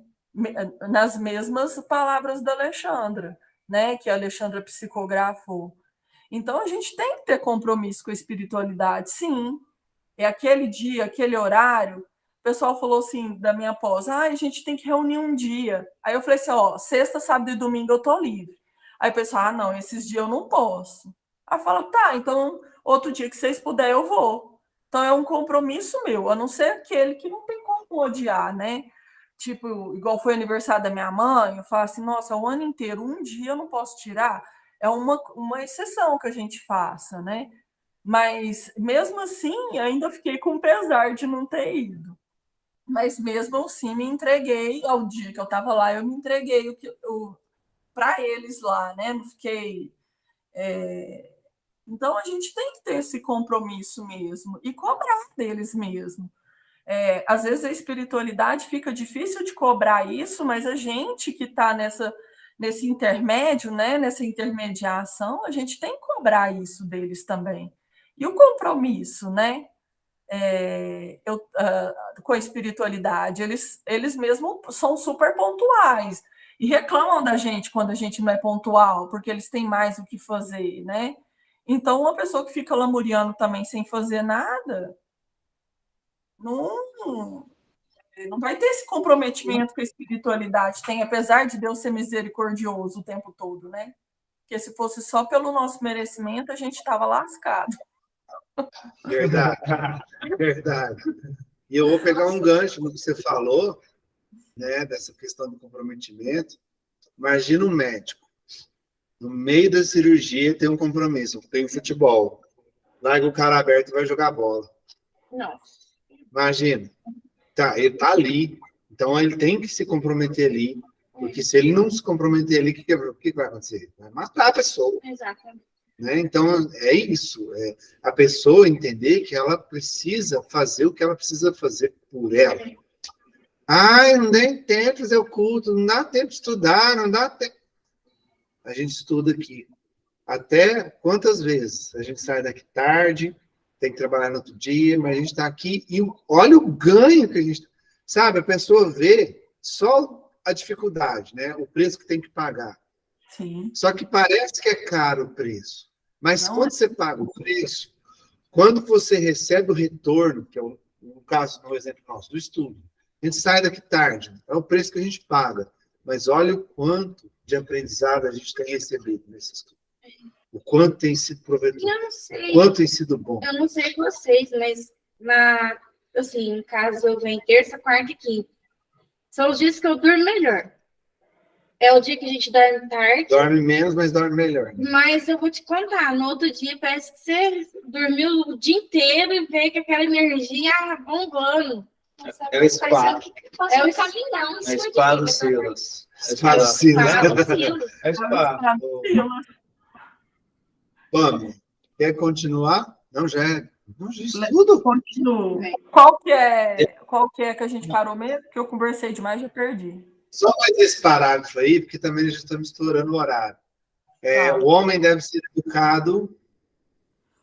Nas mesmas palavras da Alexandra, né? Que a Alexandra psicografou. Então, a gente tem que ter compromisso com a espiritualidade, sim. É aquele dia, aquele horário, pessoal falou assim, da minha pós, a gente tem que reunir um dia. Aí eu falei assim, ó, sexta, sábado e domingo eu tô livre. Aí o pessoal, não, esses dias eu não posso. Aí fala, tá, então outro dia que vocês puderem eu vou. Então é um compromisso meu, a não ser aquele que não tem como odiar, né? Tipo, igual foi aniversário da minha mãe, eu falo assim, nossa, o ano inteiro, um dia eu não posso tirar. É uma exceção que a gente faça, né? Mas mesmo assim, ainda fiquei com pesar de não ter ido. Mas mesmo assim, me entreguei ao dia que eu estava lá, eu me entreguei para eles lá, né? Não fiquei. Então a gente tem que ter esse compromisso mesmo e cobrar deles mesmo. Às vezes a espiritualidade fica difícil de cobrar isso, mas a gente que está nesse intermédio, né, nessa intermediação, a gente tem que cobrar isso deles também. E o compromisso, né, com a espiritualidade, eles mesmos são super pontuais e reclamam da gente quando a gente não é pontual, porque eles têm mais o que fazer, né? Então, uma pessoa que fica lamuriando também sem fazer nada, não vai ter esse comprometimento que a espiritualidade tem, apesar de Deus ser misericordioso o tempo todo, né? Porque se fosse só pelo nosso merecimento, a gente estava lascado. Verdade, verdade. E eu vou pegar um gancho no que você falou, né, dessa questão do comprometimento. Imagina um médico, no meio da cirurgia tem um compromisso, tem futebol. Larga o cara aberto e vai jogar bola. Não. Imagina. Tá, ele tá ali, então ele tem que se comprometer ali, porque se ele não se comprometer ali, o que vai acontecer? Vai matar a pessoa. Exatamente. Né? Então, é isso. A pessoa entender que ela precisa fazer o que ela precisa fazer por ela. Não tem tempo de fazer o culto, não dá tempo de estudar, não dá tempo. A gente estuda aqui. Até quantas vezes? A gente sai daqui tarde, tem que trabalhar no outro dia, mas a gente está aqui e olha o ganho que a gente... Sabe, a pessoa vê só a dificuldade, né? O preço que tem que pagar. Sim. Só que parece que é caro o preço. Mas Não quando você paga o preço, quando você recebe o retorno, que é o caso, no exemplo nosso, do estudo, a gente sai daqui tarde, é o preço que a gente paga. Mas olha o quanto de aprendizado a gente tem recebido nesse estudo. O quanto tem sido proveitoso. Eu não sei. O quanto tem sido bom. Eu não sei vocês, mas assim, em casa eu venho terça, quarta e quinta. São os dias que eu durmo melhor. É o dia que a gente dorme tarde. Dorme menos, mas dorme melhor. Mas eu vou te contar, no outro dia parece que você dormiu o dia inteiro e veio com aquela energia bombando. É o spa. É o caminhão. É o spa dos Silas. Spa do Silas. É o spa. Vamos. Quer continuar? Não, já é. Não, já é tudo. Continuo. Qual que é que a gente parou mesmo? Porque eu conversei demais e já perdi. Só mais esse parágrafo aí, porque também já estamos estourando o horário. O homem deve ser educado.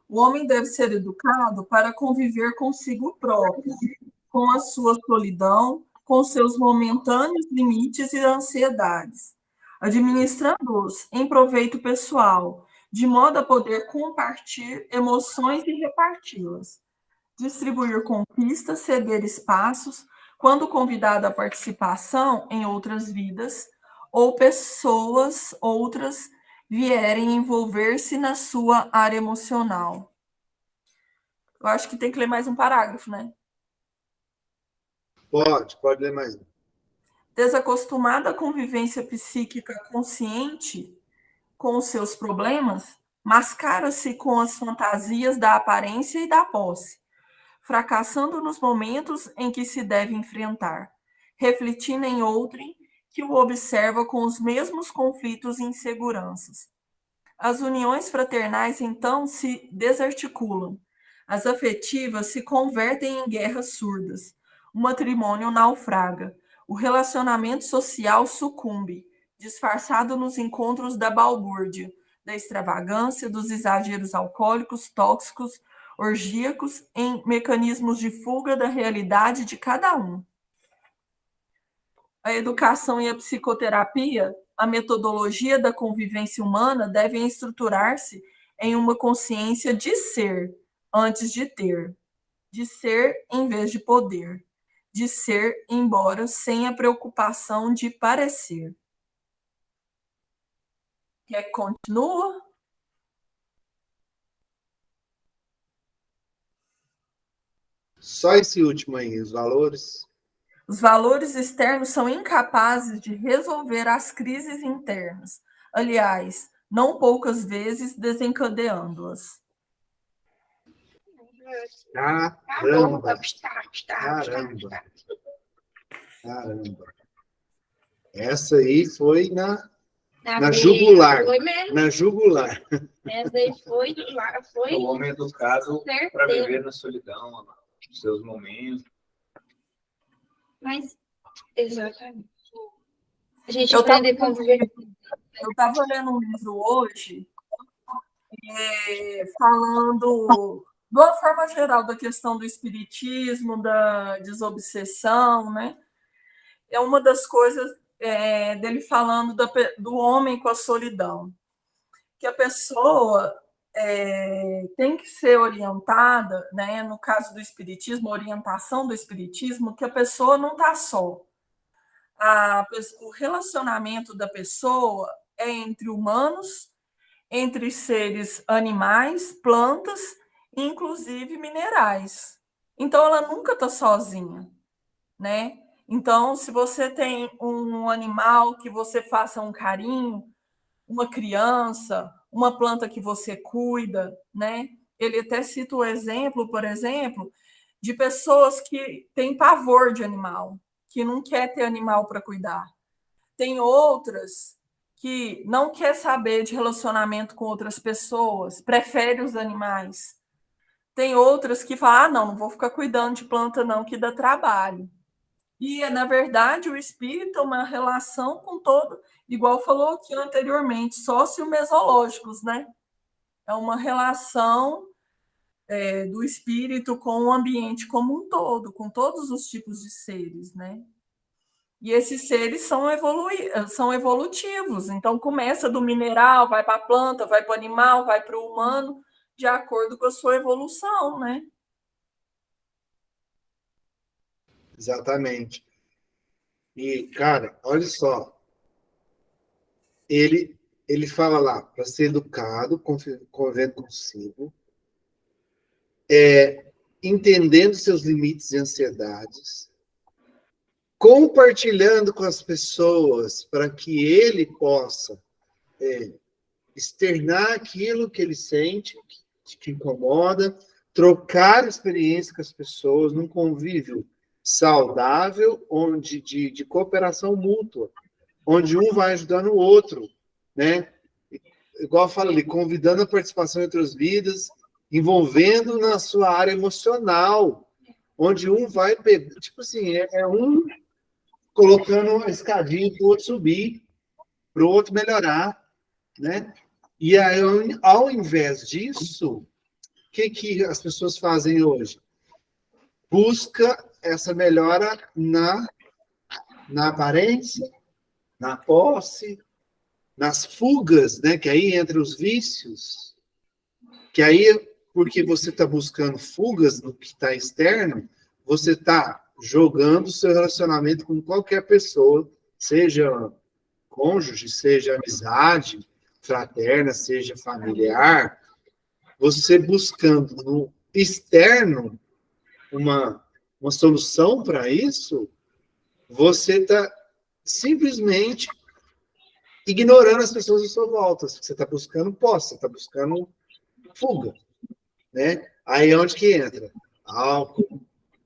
O homem deve ser educado para conviver consigo próprio, com a sua solidão, com seus momentâneos limites e ansiedades, administrando-os em proveito pessoal, de modo a poder compartilhar emoções e reparti-las, distribuir conquistas, ceder espaços, quando convidado à participação em outras vidas, ou pessoas outras vierem envolver-se na sua área emocional. Eu acho que tem que ler mais um parágrafo, né? Pode ler mais um. Desacostumada à convivência psíquica consciente com os seus problemas, mascara-se com as fantasias da aparência e da posse, fracassando nos momentos em que se deve enfrentar, refletindo em outrem que o observa com os mesmos conflitos e inseguranças. As uniões fraternais, então, se desarticulam. As afetivas se convertem em guerras surdas. O matrimônio naufraga. O relacionamento social sucumbe, disfarçado nos encontros da balbúrdia, da extravagância, dos exageros alcoólicos, tóxicos, orgíacos, em mecanismos de fuga da realidade de cada um. A educação e a psicoterapia, a metodologia da convivência humana devem estruturar-se em uma consciência de ser, antes de ter, de ser em vez de poder, de ser, embora sem a preocupação de parecer. Quer que continua? Só esse último aí, os valores. Os valores externos são incapazes de resolver as crises internas. Aliás, não poucas vezes desencadeando-as. Caramba! Caramba! Caramba! Essa aí foi na jugular. Foi mesmo. Na jugular. Essa aí foi O homem educado para certeiro. viver na solidão, nos seus momentos. Mas, exatamente. A gente Eu aprende a conviver. Eu estava lendo um livro hoje falando, de uma forma geral, da questão do espiritismo, da desobsessão, né? É uma das coisas dele falando do homem com a solidão. Que a pessoa tem que ser orientada, né? No caso do espiritismo, a orientação do espiritismo, que a pessoa não está só. O relacionamento da pessoa é entre humanos, entre seres animais, plantas, inclusive minerais. Então, ela nunca está sozinha, né? Então, se você tem um animal que você faça um carinho, uma criança, uma planta que você cuida, né? Ele até cita o exemplo, por exemplo, de pessoas que têm pavor de animal, que não quer ter animal para cuidar. Tem outras que não quer saber de relacionamento com outras pessoas, prefere os animais. Tem outras que falam, não vou ficar cuidando de planta não, que dá trabalho. E, na verdade, o espírito é uma relação com todo, igual falou aqui anteriormente, sociomesológicos, né? É uma relação do espírito com o ambiente como um todo, com todos os tipos de seres, né? E esses seres são evolutivos. Então, começa do mineral, vai para a planta, vai para o animal, vai para o humano, de acordo com a sua evolução, né? Exatamente. E, cara, olha só. Ele fala lá, para ser educado, convivendo consigo, entendendo seus limites e ansiedades, compartilhando com as pessoas para que ele possa externar aquilo que ele sente, que incomoda, trocar experiência com as pessoas num convívio saudável, onde de cooperação mútua, onde um vai ajudando o outro, né? Igual eu falo ali, convidando a participação em outras vidas, envolvendo na sua área emocional, onde um vai, tipo assim, um colocando uma escadinha para o outro subir, para o outro melhorar, né? E aí, ao invés disso, o que as pessoas fazem hoje? Busca essa melhora na aparência, na posse, nas fugas, né? Que aí entra os vícios, que aí, porque você está buscando fugas no que está externo, você está jogando o seu relacionamento com qualquer pessoa, seja cônjuge, seja amizade fraterna, seja familiar, você buscando no externo uma solução para isso, você está simplesmente ignorando as pessoas à sua volta. Você está buscando posse, você está buscando fuga, né? Aí é onde que entra? Álcool,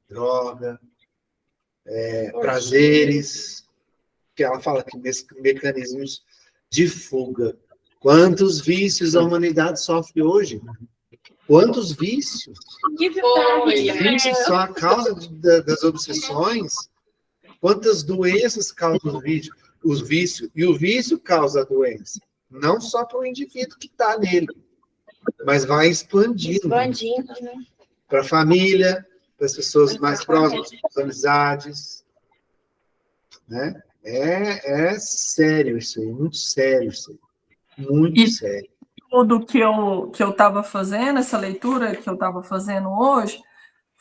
droga, prazeres, que ela fala que mecanismos de fuga. Quantos vícios a humanidade sofre hoje? Quantos vícios? Os vícios são a causa das obsessões. Quantas doenças causam os vícios? E o vício causa a doença. Não só para o indivíduo que está nele, mas vai expandindo. Né? Para a família, para as pessoas mais próximas, para as amizades. Né? É sério isso aí, muito sério isso aí. Muito sério. Tudo que eu estava fazendo, essa leitura que eu estava fazendo hoje,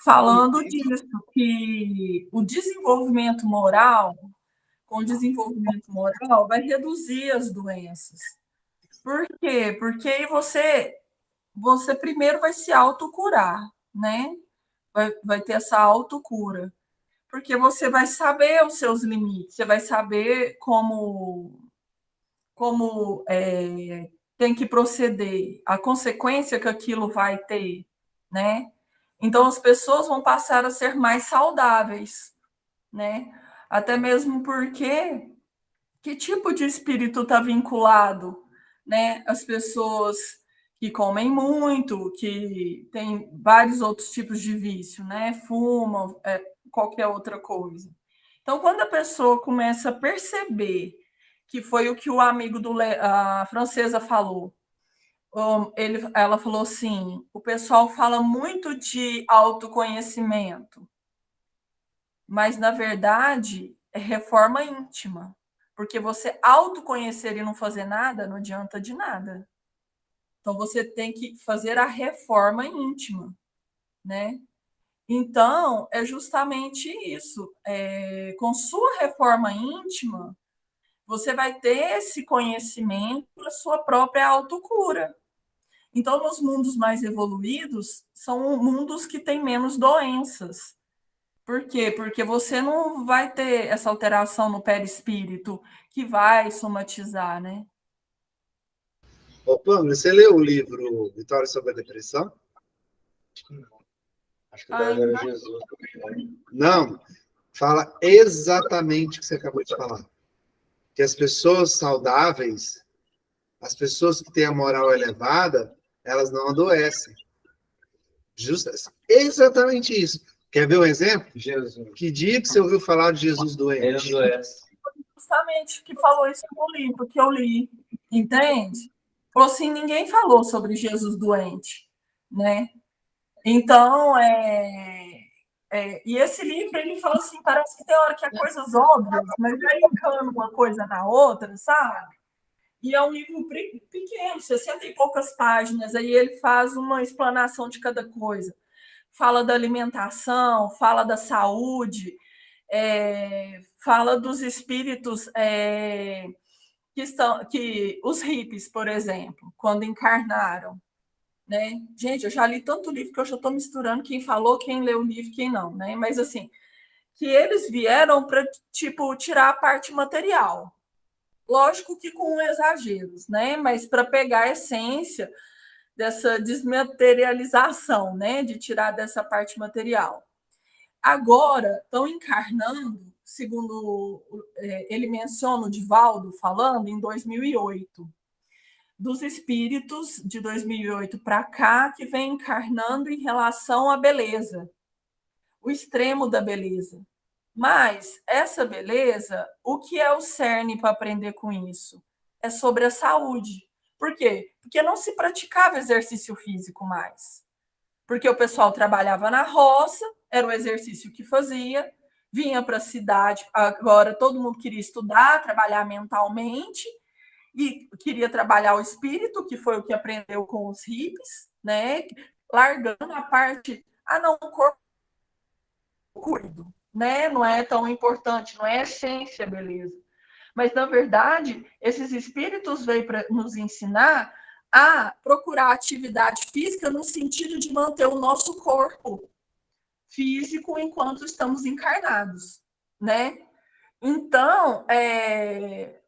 falando disso, que o desenvolvimento moral, com o desenvolvimento moral, vai reduzir as doenças. Por quê? Porque aí você primeiro vai se autocurar, né? Vai ter essa autocura. Porque você vai saber os seus limites, você vai saber como tem que proceder, a consequência que aquilo vai ter, né? Então, as pessoas vão passar a ser mais saudáveis, né? Até mesmo porque que tipo de espírito está vinculado, né? As pessoas que comem muito, que têm vários outros tipos de vício, né? Fumam, qualquer outra coisa. Então, quando a pessoa começa a perceber que foi o que o amigo a francesa falou, ela falou assim: o pessoal fala muito de autoconhecimento, mas na verdade é reforma íntima, porque você autoconhecer e não fazer nada não adianta de nada. Então você tem que fazer a reforma íntima, né? Então é justamente isso. Com sua reforma íntima, você vai ter esse conhecimento para sua própria autocura. Então, nos mundos mais evoluídos, são mundos que têm menos doenças. Por quê? Porque você não vai ter essa alteração no perispírito que vai somatizar, né? Ô, Pamela, você leu o livro Vitória sobre a Depressão? Acho que o dela era Jesus. Não. Fala exatamente o que você acabou de falar. Que as pessoas saudáveis, as pessoas que têm a moral elevada, elas não adoecem. Exatamente isso. Quer ver um exemplo? Jesus. Que dia que você ouviu falar de Jesus doente? Ele não adoece. Justamente que falou isso no livro que eu li, entende? Falou assim, ninguém falou sobre Jesus doente, né? Então, e esse livro, ele fala assim, parece que tem hora que é coisas óbvias, mas vai linkando uma coisa na outra, sabe? E é um livro pequeno, 60 e poucas páginas, aí ele faz uma explanação de cada coisa. Fala da alimentação, fala da saúde, fala dos espíritos que os hippies, por exemplo, quando encarnaram, né? Gente, eu já li tanto livro que eu já estou misturando quem falou, quem leu o livro, quem não, né? Mas assim, que eles vieram para tipo tirar a parte material. Lógico que com exageros, né? Mas para pegar a essência dessa desmaterialização, né? De tirar dessa parte material. Agora estão encarnando, segundo ele menciona o Divaldo falando, em 2008, dos espíritos de 2008 para cá que vem encarnando em relação à beleza, o extremo da beleza. Mas essa beleza, o que é o cerne para aprender com isso? É sobre a saúde. Por quê? Porque não se praticava exercício físico mais. Porque o pessoal trabalhava na roça, era o exercício que fazia, vinha para a cidade, agora todo mundo queria estudar, trabalhar mentalmente, e queria trabalhar o espírito, que foi o que aprendeu com os hippies, né? Largando a parte, não, o corpo eu cuido, né? Não é tão importante, não é essência, beleza. Mas, na verdade, esses espíritos veio para nos ensinar a procurar atividade física no sentido de manter o nosso corpo físico enquanto estamos encarnados, né? Então,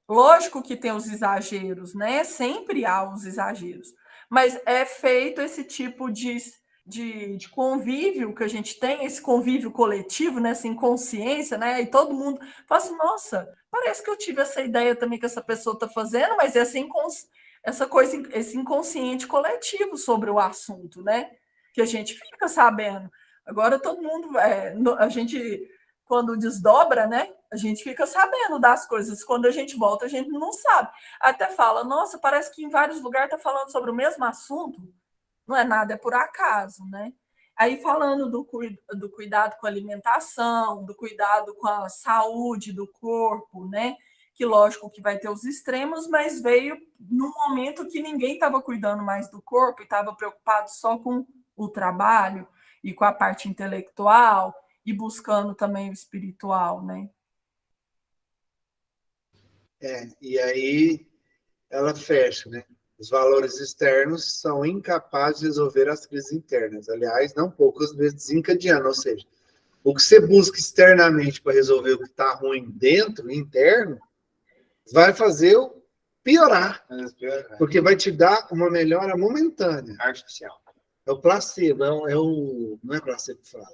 lógico que tem os exageros, né? Sempre há os exageros, mas é feito esse tipo de convívio que a gente tem, esse convívio coletivo, né? Essa inconsciência, né? E todo mundo fala assim, nossa, parece que eu tive essa ideia também que essa pessoa está fazendo, mas essa coisa, esse inconsciente coletivo sobre o assunto, né? Que a gente fica sabendo. Agora todo mundo, a gente, quando desdobra, né? A gente fica sabendo das coisas. Quando a gente volta, a gente não sabe. Até fala, nossa, parece que em vários lugares está falando sobre o mesmo assunto. Não é nada, é por acaso, né? Aí falando do cuidado com a alimentação, do cuidado com a saúde do corpo, né? Que lógico que vai ter os extremos, mas veio num momento que ninguém estava cuidando mais do corpo e estava preocupado só com o trabalho e com a parte intelectual e buscando também o espiritual, né? E aí ela fecha, né? Os valores externos são incapazes de resolver as crises internas. Aliás, não poucas vezes desencadeando. Ou seja, o que você busca externamente para resolver o que está ruim dentro, interno, vai fazer piorar. Porque vai te dar uma melhora momentânea. Artificial. É o placebo, não é placebo que fala.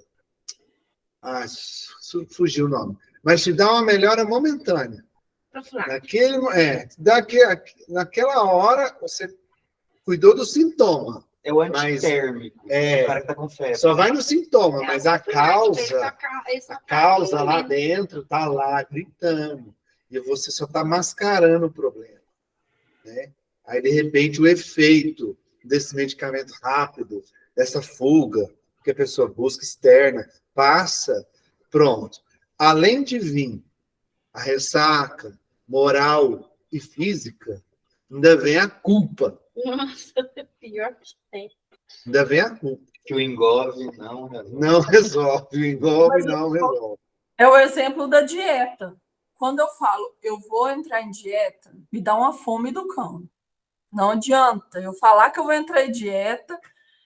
Fugiu o nome. Mas te dá uma melhora momentânea. Naquela hora, você cuidou do sintoma. É o antitérmico. O cara que tá com febre. Só vai no sintoma, mas a causa lá dentro tá lá gritando. E você só tá mascarando o problema. Né? Aí, de repente, o efeito desse medicamento rápido, dessa fuga que a pessoa busca externa, passa, pronto. Além de vir a ressaca moral e física, ainda vem a culpa. Nossa, pior que tem. Ainda vem a culpa. Que o engove não resolve. Não resolve, o engove não resolve. É o exemplo da dieta. Quando eu falo, eu vou entrar em dieta, me dá uma fome do cão. Não adianta eu falar que eu vou entrar em dieta,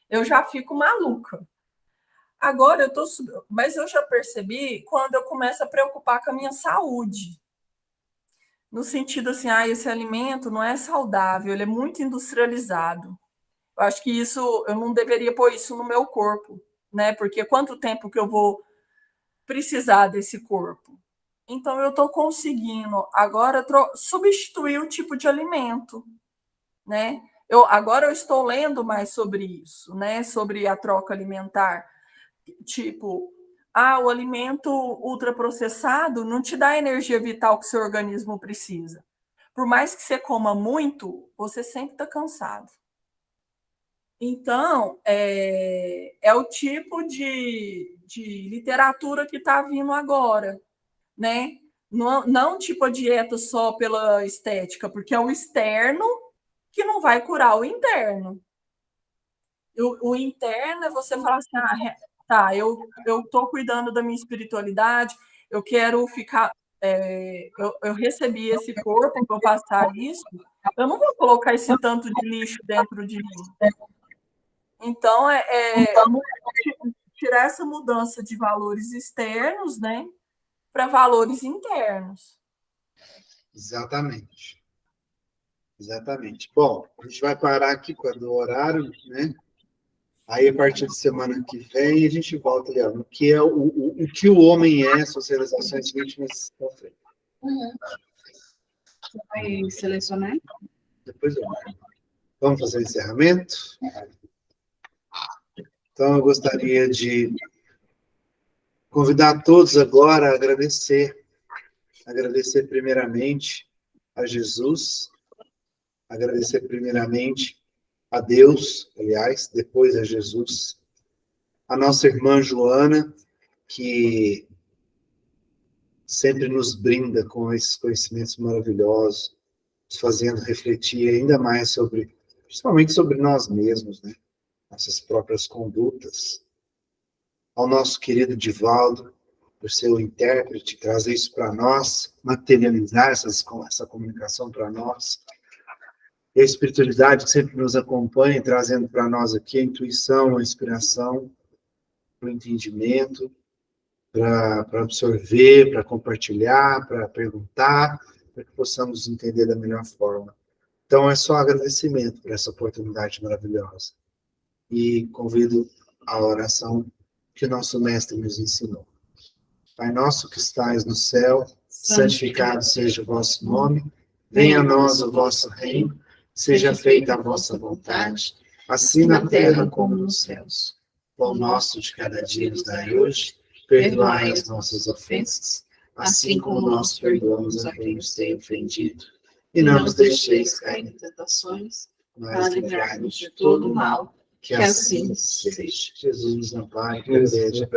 eu já fico maluca. Agora mas eu já percebi quando eu começo a preocupar com a minha saúde. No sentido assim, esse alimento não é saudável, ele é muito industrializado. Eu acho que eu não deveria pôr isso no meu corpo, né? Porque quanto tempo que eu vou precisar desse corpo? Então, eu estou conseguindo agora substituir o tipo de alimento, né? Agora eu estou lendo mais sobre isso, né? Sobre a troca alimentar. Tipo, o alimento ultraprocessado não te dá a energia vital que seu organismo precisa. Por mais que você coma muito, você sempre está cansado. Então, é o tipo de literatura que está vindo agora, né? Não tipo a dieta só pela estética, porque é o externo que não vai curar o interno. O interno é você falar assim, eu estou cuidando da minha espiritualidade, eu quero ficar... eu recebi esse corpo para passar isso, eu não vou colocar esse tanto de lixo dentro de mim. Então, tirar essa mudança de valores externos, né, para valores internos. Exatamente. Bom, a gente vai parar aqui quando o horário, né? Aí, a partir de semana que vem, a gente volta, Leandro, o que é o que o homem é, socializações íntimas para frente. Você vai selecionar? Depois eu. Vamos fazer o encerramento? Então, eu gostaria de convidar todos agora a agradecer primeiramente a Jesus, agradecer primeiramente a Deus, aliás, depois a Jesus, a nossa irmã Joana, que sempre nos brinda com esses conhecimentos maravilhosos, nos fazendo refletir ainda mais principalmente sobre nós mesmos, né? Nossas próprias condutas. Ao nosso querido Divaldo, por ser o intérprete, trazer isso para nós, materializar essa comunicação para nós. E a espiritualidade que sempre nos acompanha, trazendo para nós aqui a intuição, a inspiração, o entendimento, para absorver, para compartilhar, para perguntar, para que possamos entender da melhor forma. Então, é só agradecimento por essa oportunidade maravilhosa. E convido a oração que o nosso mestre nos ensinou. Pai nosso que estais no céu, santificado seja o vosso nome, venha a nós o vosso reino, seja feita a vossa vontade, assim na terra como nos céus. Pão nosso de cada dia nos dai hoje, perdoai as nossas ofensas, assim como nós perdoamos a quem nos tem ofendido. E não nos deixeis cair em tentações, mas livrai-nos de todo o mal, que assim seja. Jesus nos ampare, que deseja a